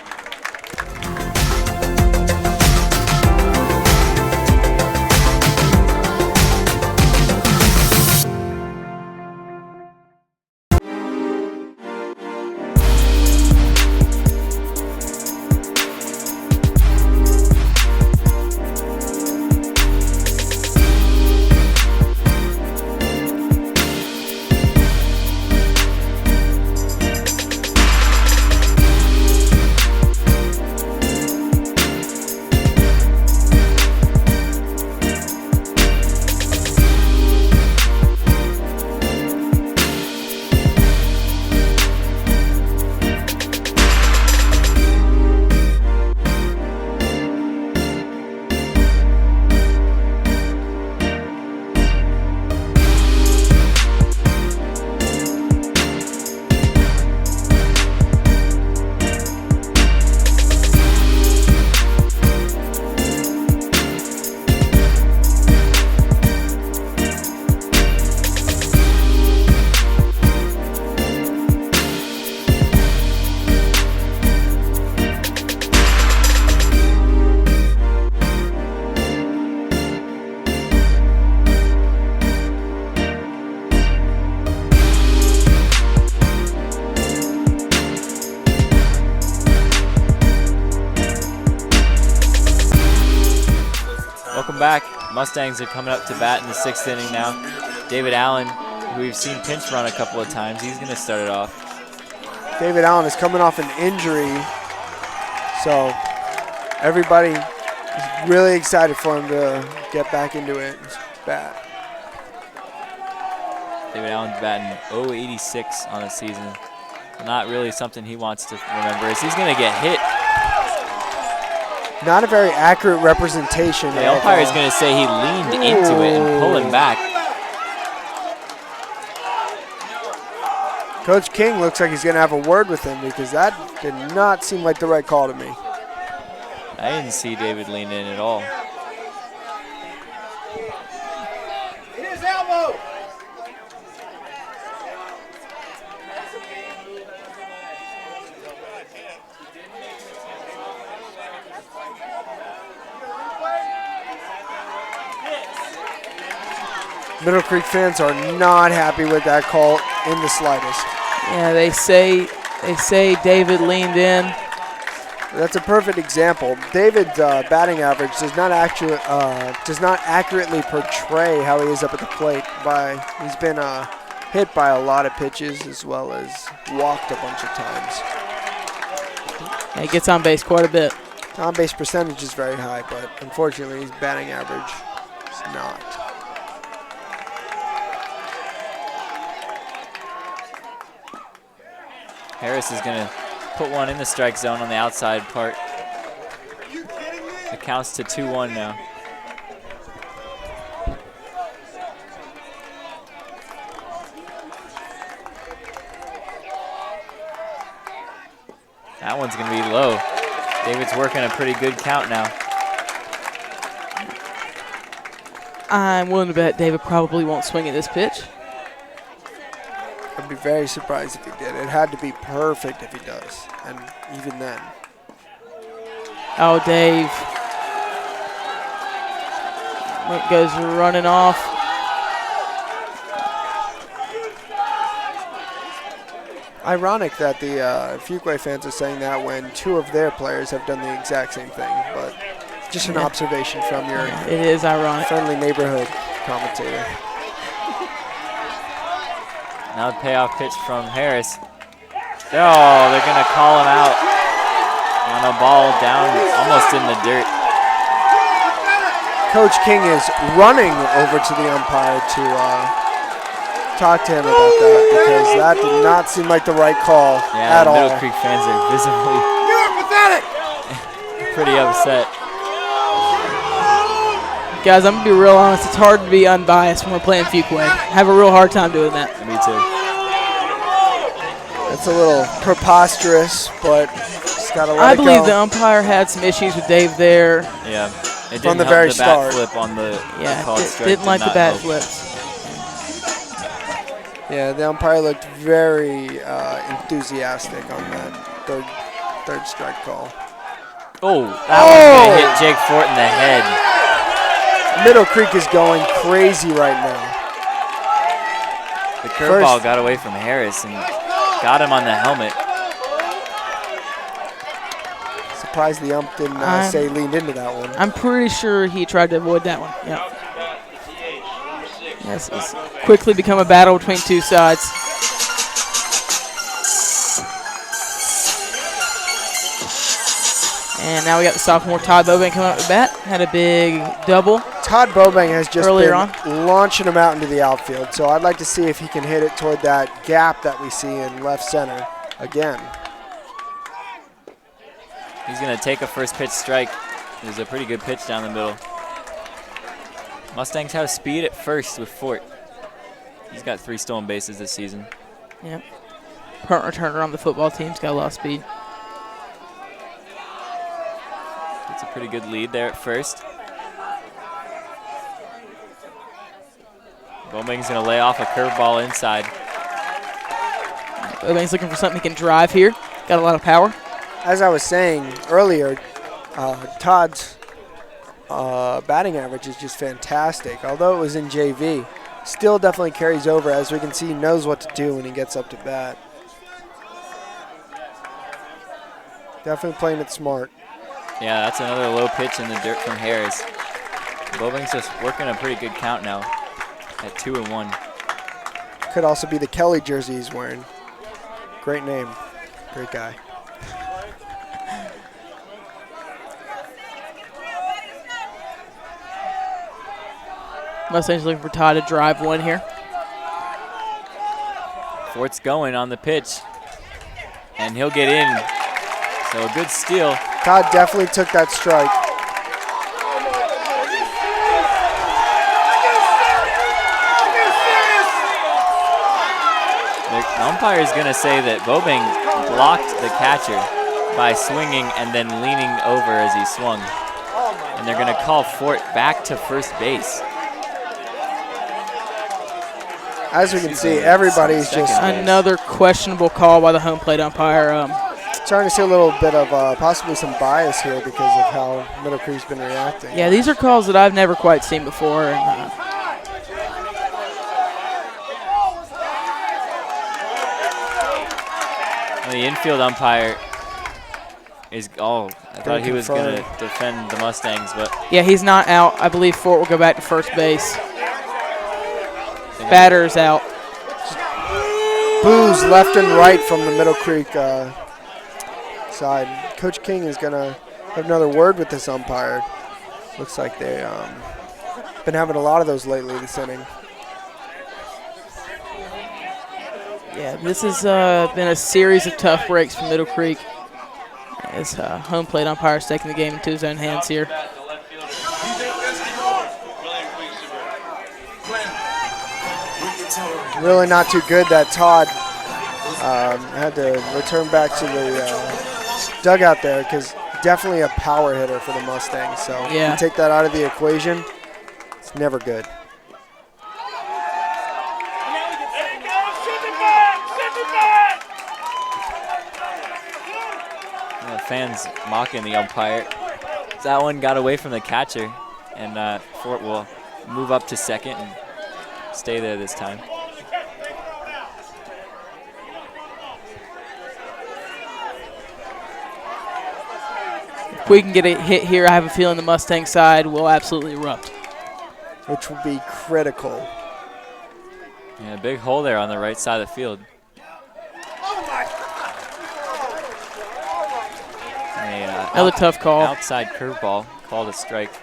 Back. Mustangs are coming up to bat in the 6th inning now. David Allen, who we've seen pinch run a couple of times, he's going to start it off. David Allen is coming off an injury, so everybody is really excited for him to get back into it and bat. David Allen's batting .086 on the season. Not really something he wants to remember, as he's going to get hit. Not a very accurate representation. The umpire is going to say he leaned into it and pull him back. Coach King looks like he's going to have a word with him, because that did not seem like the right call to me. I didn't see David lean in at all. His elbow. Middle Creek fans are not happy with that call in the slightest. Yeah, they say David leaned in. That's a perfect example. David's batting average does not accurately portray how he is up at the plate. He's been hit by a lot of pitches, as well as walked a bunch of times. Yeah, he gets on base quite a bit. On base percentage is very high, but unfortunately his batting average is not. Harris is going to put one in the strike zone on the outside part. It counts to 2-1 now. That one's going to be low. David's working a pretty good count now. I'm willing to bet David probably won't swing at this pitch. I'd be very surprised if he did. It had to be perfect if he does, and even then. Oh, Dave. It goes running off. Ironic that the Fuquay fans are saying that when 2 of their players have done the exact same thing, but just an observation from your It is ironic. friendly neighborhood commentator. Now the payoff pitch from Harris. Oh, they're going to call him out on a ball down almost in the dirt. Coach King is running over to the umpire to talk to him about that, because that did not seem like the right call at all. Yeah, Middle Creek fans are visibly pretty upset. Guys, I'm going to be real honest. It's hard to be unbiased when we're playing Fuquay. I have a real hard time doing that. Me too. It's a little preposterous, but Just gotta let I it believe go. the umpire had some issues with Dave there. Yeah. It From didn't the help very the start. bat flip on the Yeah, called strike. didn't did like the not bat help. flips. Yeah, the umpire looked very enthusiastic on that third strike call. Oh, that one's going to hit Jake Fort in the head. Middle Creek is going crazy right now. The curveball got away from Harris and got him on the helmet. Surprised the ump didn't say leaned into that one. I'm pretty sure he tried to avoid that one. Yeah. Yes, it's quickly become a battle between two sides. And now we got the sophomore Todd Bobank coming up to bat. Had a big double. Todd Bobank has just earlier been launching him out into the outfield, so I'd like to see if he can hit it toward that gap that we see in left center again. He's going to take a first pitch strike. It was a pretty good pitch down the middle. Mustangs have speed at first with Fort. He's got 3 stolen bases this season. Yep. Punt returner on the football team's got a lot of speed. It's a pretty good lead there at first. Bobank's going to lay off a curveball inside. Bobank's looking for something he can drive here. Got a lot of power. As I was saying earlier, Todd's batting average is just fantastic. Although it was in JV, still definitely carries over. As we can see, he knows what to do when he gets up to bat. Definitely playing it smart. Yeah, that's another low pitch in the dirt from Harris. Bobank's just working a pretty good count now at 2-1. Could also be the Kelly jersey he's wearing. Great name. Great guy. Mustangs looking for Todd to drive one here. Fort's going on the pitch, and he'll get in. So a good steal. Todd definitely took that strike. The umpire is going to say that Bobank blocked the catcher by swinging and then leaning over as he swung. And they're going to call Fort back to first base. As we can see, everybody's just another questionable call by the home plate umpire. Trying to see a little bit of possibly some bias here because of how Middle Creek's been reacting. Yeah, these are calls that I've never quite seen before. And, the infield umpire is, I thought he was going to defend the Mustangs, but. Yeah, he's not out. I believe Fort will go back to first base. Batter's out. Boos left and right from the Middle Creek side. Coach King is going to have another word with this umpire. Looks like they've been having a lot of those lately this inning. Yeah, this has been a series of tough breaks for Middle Creek. As home plate umpire's taking the game into his own hands here. Really not too good that Todd had to return back to the dugout there because definitely a power hitter for the Mustangs. So if you take that out of the equation, it's never good. The fans mocking the umpire. That one got away from the catcher, and Fort will move up to second and stay there this time. If we can get a hit here, I have a feeling the Mustang side will absolutely erupt. Which will be critical. Yeah, big hole there on the right side of the field. Another tough call. Outside curveball, called a strike.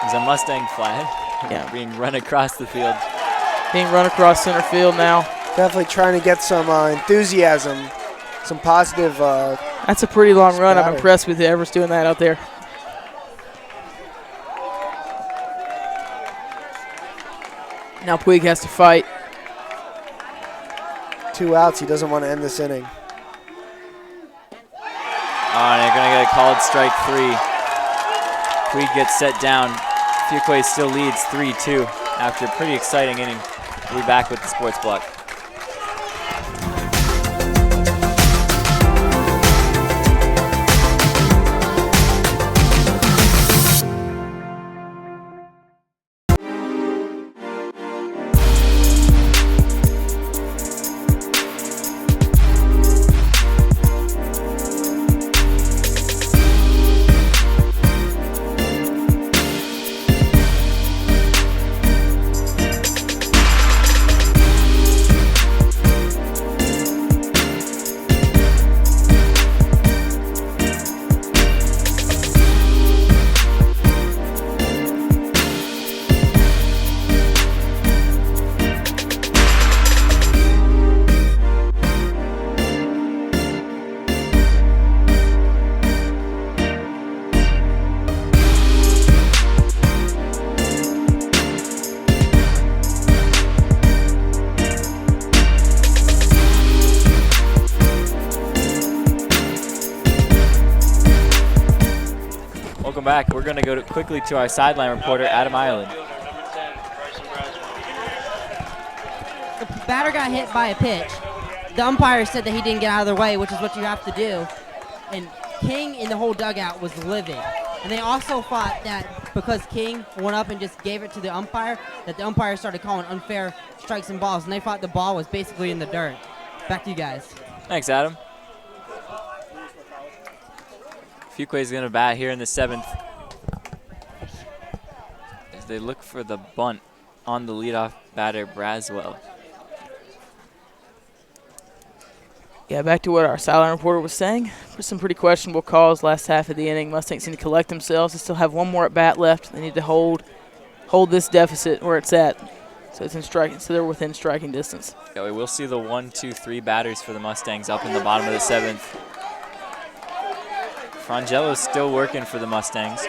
There's a Mustang flag being run across the field. Being run across center field now. Definitely trying to get some enthusiasm, some positive. That's a pretty long run. I'm impressed with whoever's doing that out there. Now Puig has to fight. 2 outs. He doesn't want to end this inning. Oh, and they're going to get a called strike 3. Puig gets set down. Fuquay still leads 3-2 after a pretty exciting inning. We'll be back with the Sports Block. Welcome back. We're going to go quickly to our sideline reporter, Adam Ireland. The batter got hit by a pitch. The umpire said that he didn't get out of their way, which is what you have to do. And King in the whole dugout was livid. And they also thought that because King went up and just gave it to the umpire, that the umpire started calling unfair strikes and balls, and they thought the ball was basically in the dirt. Back to you guys. Thanks, Adam. Fuquay's going to bat here in the 7th as they look for the bunt on the leadoff batter, Braswell. Yeah, back to what our sideline reporter was saying. For some pretty questionable calls last half of the inning. Mustangs need to collect themselves. They still have one more at bat left. They need to hold this deficit where it's at, so it's in striking. So they're within striking distance. Yeah, we will see the 1, 2, 3 batters for the Mustangs up in the bottom of the 7th. Frangello's still working for the Mustangs.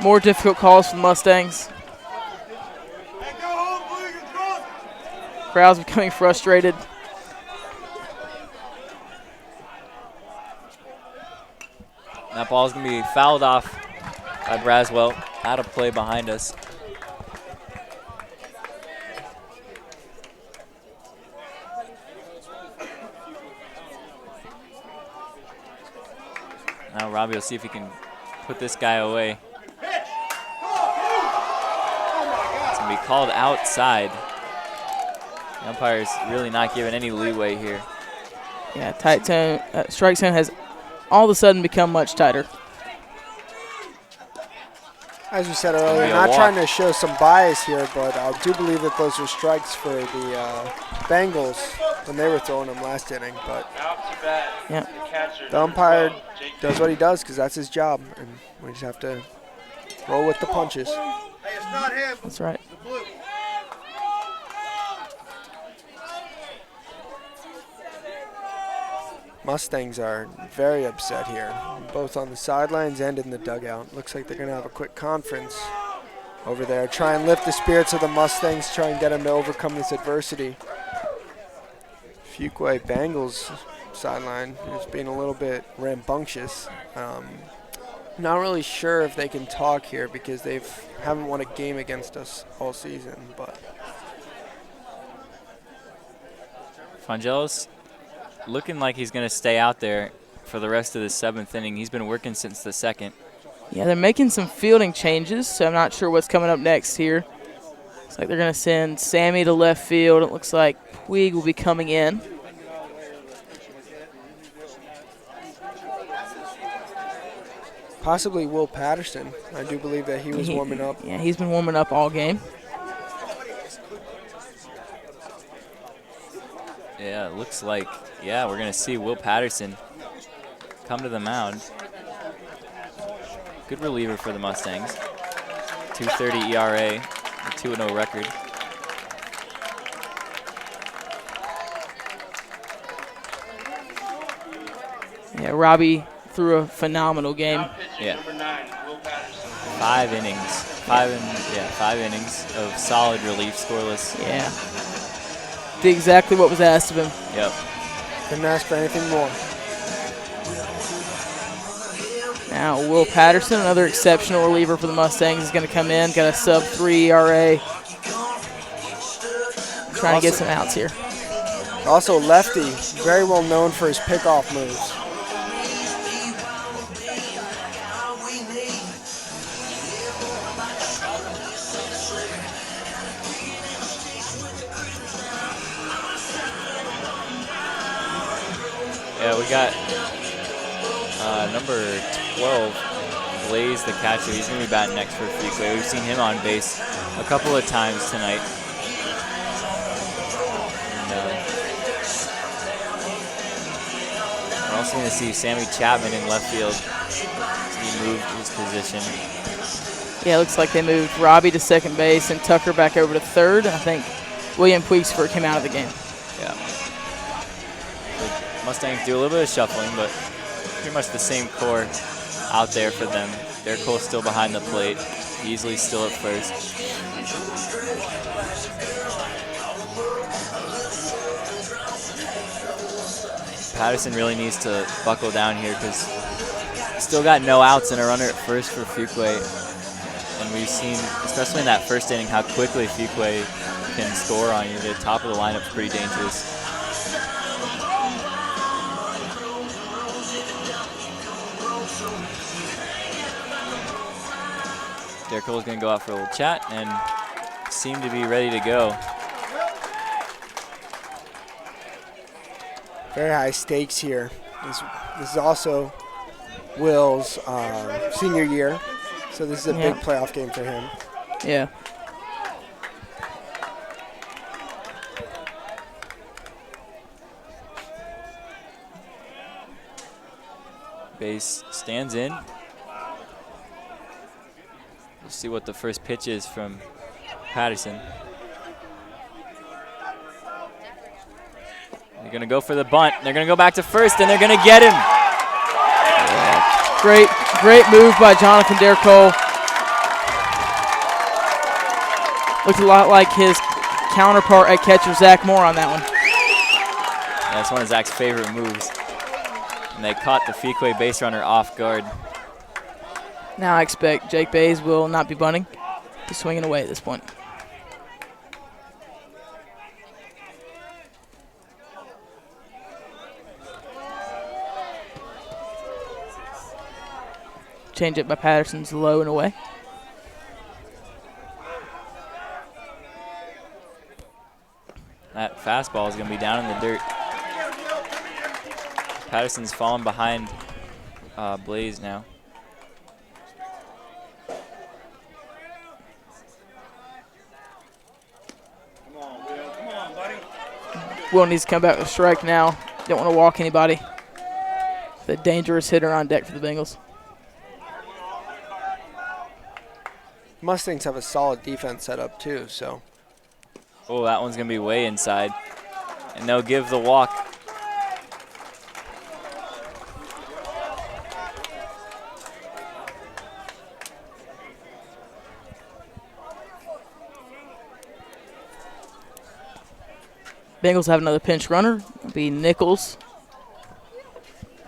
More difficult calls for the Mustangs. Crowd's becoming frustrated. That ball's going to be fouled off by Braswell. Out of play behind us. Now Robbie will see if he can put this guy away. It's going to be called outside. The umpire's really not giving any leeway here. Yeah, tight zone. Strike zone has all of a sudden become much tighter. As we said earlier, not trying to show some bias here, but I do believe that those were strikes for the Bengals when they were throwing them last inning. But yeah, the umpire does what he does because that's his job, and we just have to roll with the punches. Hey, it's not him. That's right. It's the blue. Mustangs are very upset here, both on the sidelines and in the dugout. Looks like they're going to have a quick conference over there. Try and lift the spirits of the Mustangs, try and get them to overcome this adversity. Fuquay Bengals sideline is being a little bit rambunctious. Not really sure if they can talk here because they haven't won a game against us all season. But Frangello's looking like he's going to stay out there for the rest of the 7th inning. He's been working since the 2nd. Yeah, they're making some fielding changes, so I'm not sure what's coming up next here. Looks like they're going to send Sammy to left field. It looks like Puig will be coming in. possibly Will Patterson. I do believe that he was warming up. Yeah, he's been warming up all game. Yeah, it looks like, we're going to see Will Patterson come to the mound. Good reliever for the Mustangs. 2.30 ERA, a 2-0 record. Yeah, Robbie threw a phenomenal game. Yeah. Number 9, Will Patterson. 5 innings. 5 innings of solid relief, scoreless. Yeah. Did exactly what was asked of him. Yep. Couldn't ask for anything more. Now Will Patterson, another exceptional reliever for the Mustangs, is going to come in. Got a sub-3 ERA. Trying to get some outs here. Also lefty, very well known for his pickoff moves. Yeah, we got number 12, Blaze, the catcher. He's going to be batting next for Fuquay. We've seen him on base a couple of times tonight. And, we're also going to see Sammy Chapman in left field. He moved his position. Yeah, it looks like they moved Robbie to second base and Tucker back over to third. I think William Puigsford came out of the game. Yeah. The Mustangs do a little bit of shuffling, but pretty much the same core out there for them. Derek Cole's still behind the plate. Easily still at first. Patterson really needs to buckle down here because still got no outs and a runner at first for Fuquay. And we've seen, especially in that first inning, how quickly Fuquay can score on you. The top of the lineup's pretty dangerous. Derek Cole's going to go out for a little chat and seem to be ready to go. Very high stakes here. This is also Will's senior year, so this is a big playoff game for him. Yeah. Base stands in. We'll see what the first pitch is from Patterson. They're going to go for the bunt. They're going to go back to first, and they're going to get him. Yeah. Great move by Jonathan Derek Cole. Looked a lot like his counterpart at catcher, Zach Moore, on that one. Yeah, that's one of Zach's favorite moves. And they caught the Fuquay base runner off guard. Now I expect Jake Bays will not be bunting. He's swinging away at this point. Change it by Patterson's low and away. That fastball is going to be down in the dirt. Patterson's falling behind Blaze now. Will needs to come back with a strike now. Don't want to walk anybody. The dangerous hitter on deck for the Bengals. Mustangs have a solid defense set up too, so. Oh, that one's going to be way inside. And they'll give the walk. Bengals have another pinch runner. It'll be Nichols.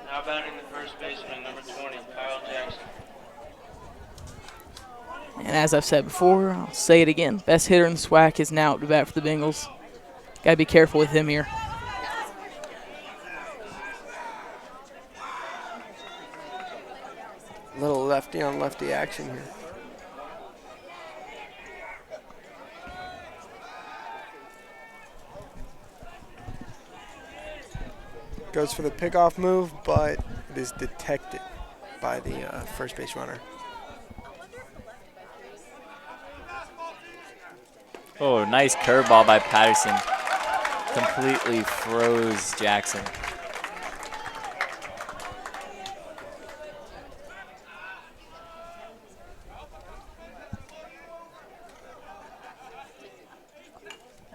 Now batting the first baseman, number 20, Kyle Jackson. And as I've said before, I'll say it again. Best hitter in the SWAC is now up to bat for the Bengals. Got to be careful with him here. Little lefty on lefty action here. Goes for the pickoff move, but it is detected by the first base runner. Oh, nice curveball by Patterson. Completely froze Jackson.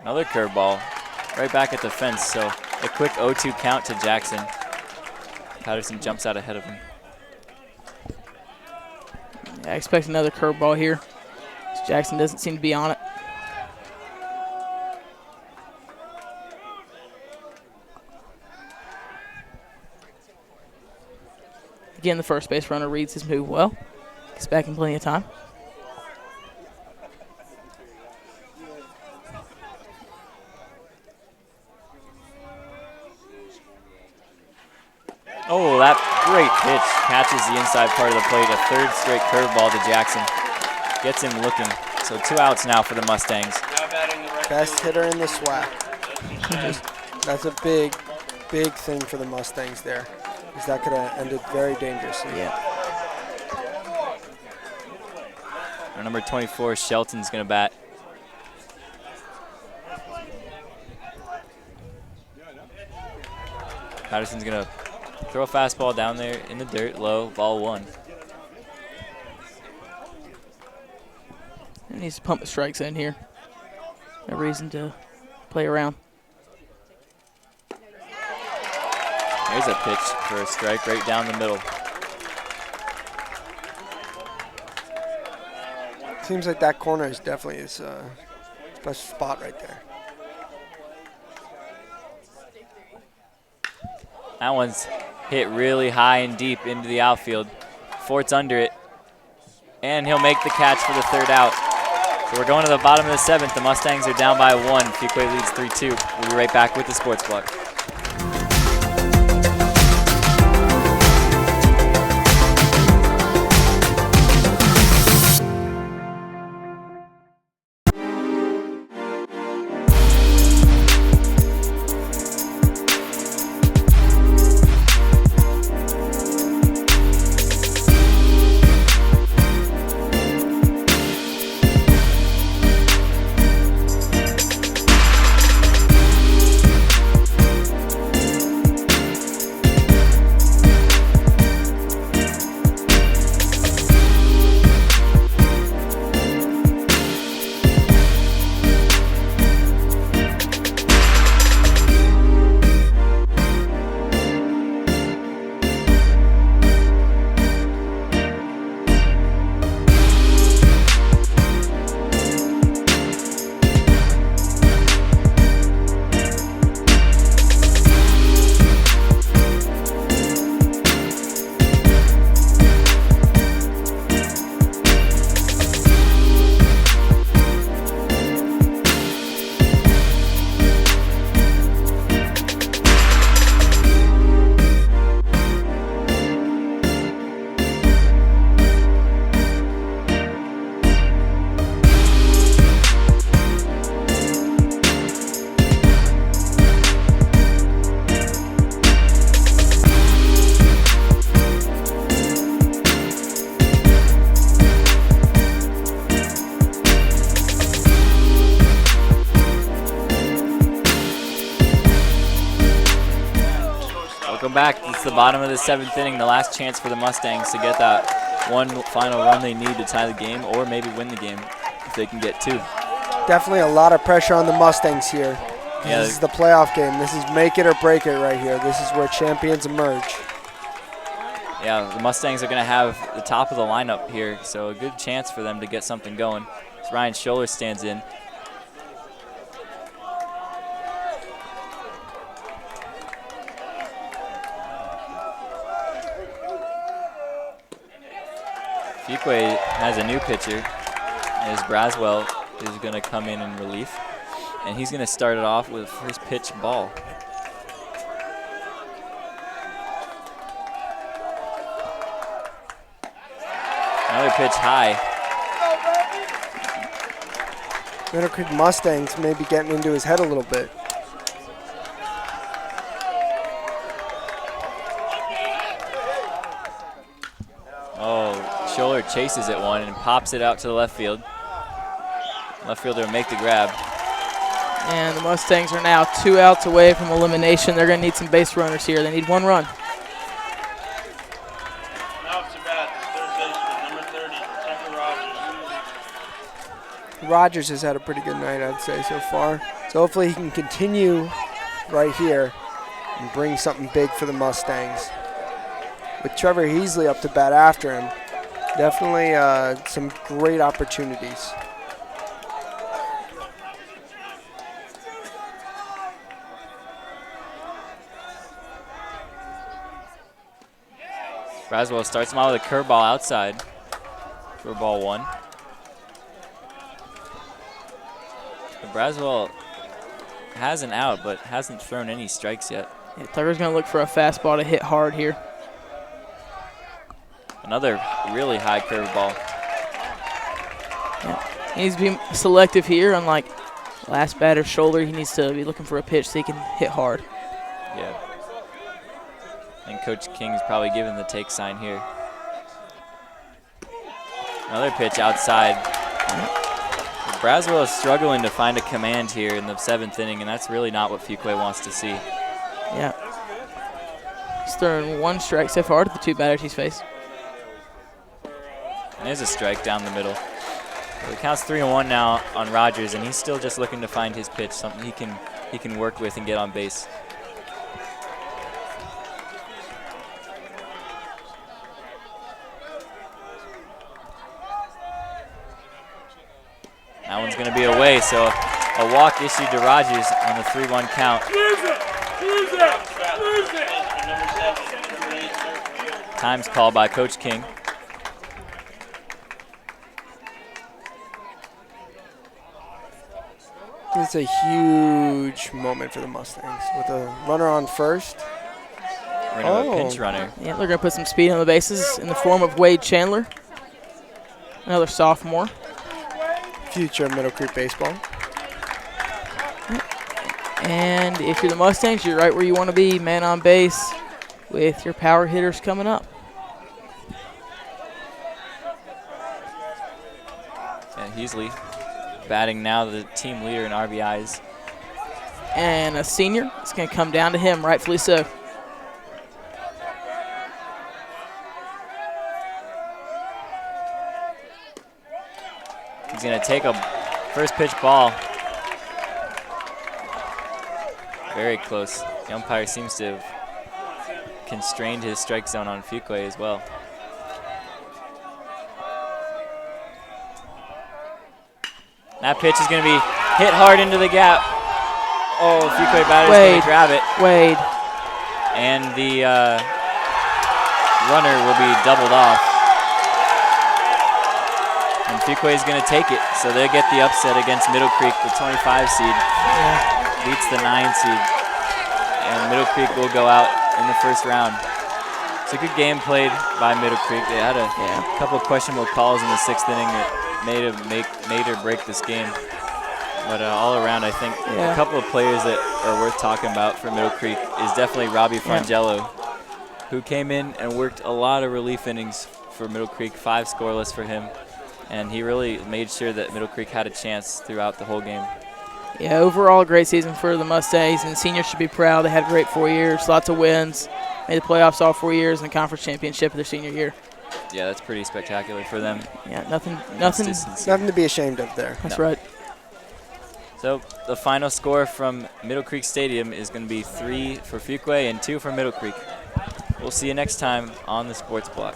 Another curveball right back at the fence, so a quick 0-2 count to Jackson. Patterson jumps out ahead of him. Yeah, I expect another curveball here. Jackson doesn't seem to be on it. Again, the first base runner reads his move well. Gets back in plenty of time. Oh, that great pitch catches the inside part of the plate. A third straight curveball to Jackson. Gets him looking. So 2 outs now for the Mustangs. Best hitter in the SWAC. That's a big, big thing for the Mustangs there. Because that could have ended very dangerously. Yeah. Our number 24, Shelton's going to bat. Patterson's going to throw a fastball down there in the dirt, low, ball 1. He needs to pump the strikes in here. No reason to play around. There's a pitch for a strike right down the middle. Seems like that corner is definitely his best spot right there. That one's hit really high and deep into the outfield. Fort's under it, and he'll make the catch for the 3rd out. So we're going to the bottom of the 7th. The Mustangs are down by 1. Fuquay leads 3-2. We'll be right back with the Sports Block. Welcome back. It's the bottom of the 7th inning, the last chance for the Mustangs to get that one final run they need to tie the game or maybe win the game if they can get 2. Definitely a lot of pressure on the Mustangs here. Yeah, this is the playoff game. This is make it or break it right here. This is where champions emerge. Yeah, the Mustangs are going to have the top of the lineup here, so a good chance for them to get something going. As Ryan Scholler stands in. Fuquay has a new pitcher, as Braswell is going to come in relief, and he's going to start it off with first pitch ball. Another pitch high. Middle Creek Mustangs may be getting into his head a little bit. Scholler chases at one and pops it out to the left field. Left fielder will make the grab. And the Mustangs are now 2 outs away from elimination. They're going to need some base runners here. They need 1 run. Now it's a bat, third baseman, number 30, Tucker Rogers. Rogers has had a pretty good night, I'd say, so far. So hopefully he can continue right here and bring something big for the Mustangs. With Trevor Heasley up to bat after him, definitely some great opportunities. Braswell starts him out with a curveball outside for ball 1. Braswell has an out, but hasn't thrown any strikes yet. Yeah, Tucker's going to look for a fastball to hit hard here. Another really high curveball. Yeah. He needs to be selective here. Unlike last batter's shoulder, he needs to be looking for a pitch so he can hit hard. Yeah. And Coach King's probably giving the take sign here. Another pitch outside. Braswell is struggling to find a command here in the 7th inning, and that's really not what Fuquay wants to see. Yeah. He's thrown 1 strike so far to the 2 batters he's faced. And there's a strike down the middle. So it counts 3-1 now on Rogers, and he's still just looking to find his pitch, something he can work with and get on base. That one's going to be away, so a walk issued to Rogers on the 3-1 count. Time's called by Coach King. It's a huge moment for the Mustangs with a runner on first. We're going to have a pinch runner. Yeah, they're going to put some speed on the bases in the form of Wade Chandler, another sophomore. Future Middle Creek baseball. And if you're the Mustangs, you're right where you want to be, man on base with your power hitters coming up. And Heasley batting now, the team leader in RBIs. And a senior, it's going to come down to him, rightfully so. He's going to take a first pitch ball. Very close. The umpire seems to have constrained his strike zone on Fuquay as well. That pitch is going to be hit hard into the gap. Oh, Fuquay batter's going to grab it. Wade. And the runner will be doubled off. And Fuquay is going to take it, so they'll get the upset against Middle Creek, the 25 seed. Yeah. Beats the 9 seed. And Middle Creek will go out in the first round. It's a good game played by Middle Creek. They had a couple of questionable calls in the 6th inning that made or break this game. But all around, I think a couple of players that are worth talking about for Middle Creek is definitely Robbie Frangello, who came in and worked a lot of relief innings for Middle Creek, 5 scoreless for him. And he really made sure that Middle Creek had a chance throughout the whole game. Yeah, overall a great season for the Mustangs, and the seniors should be proud. They had a great 4 years, lots of wins, made the playoffs all 4 years, and the conference championship their senior year. Yeah, that's pretty spectacular for them. Yeah, nothing to be ashamed of there. That's right. So the final score from Middle Creek Stadium is going to be 3 for Fuquay and 2 for Middle Creek. We'll see you next time on the Sports Block.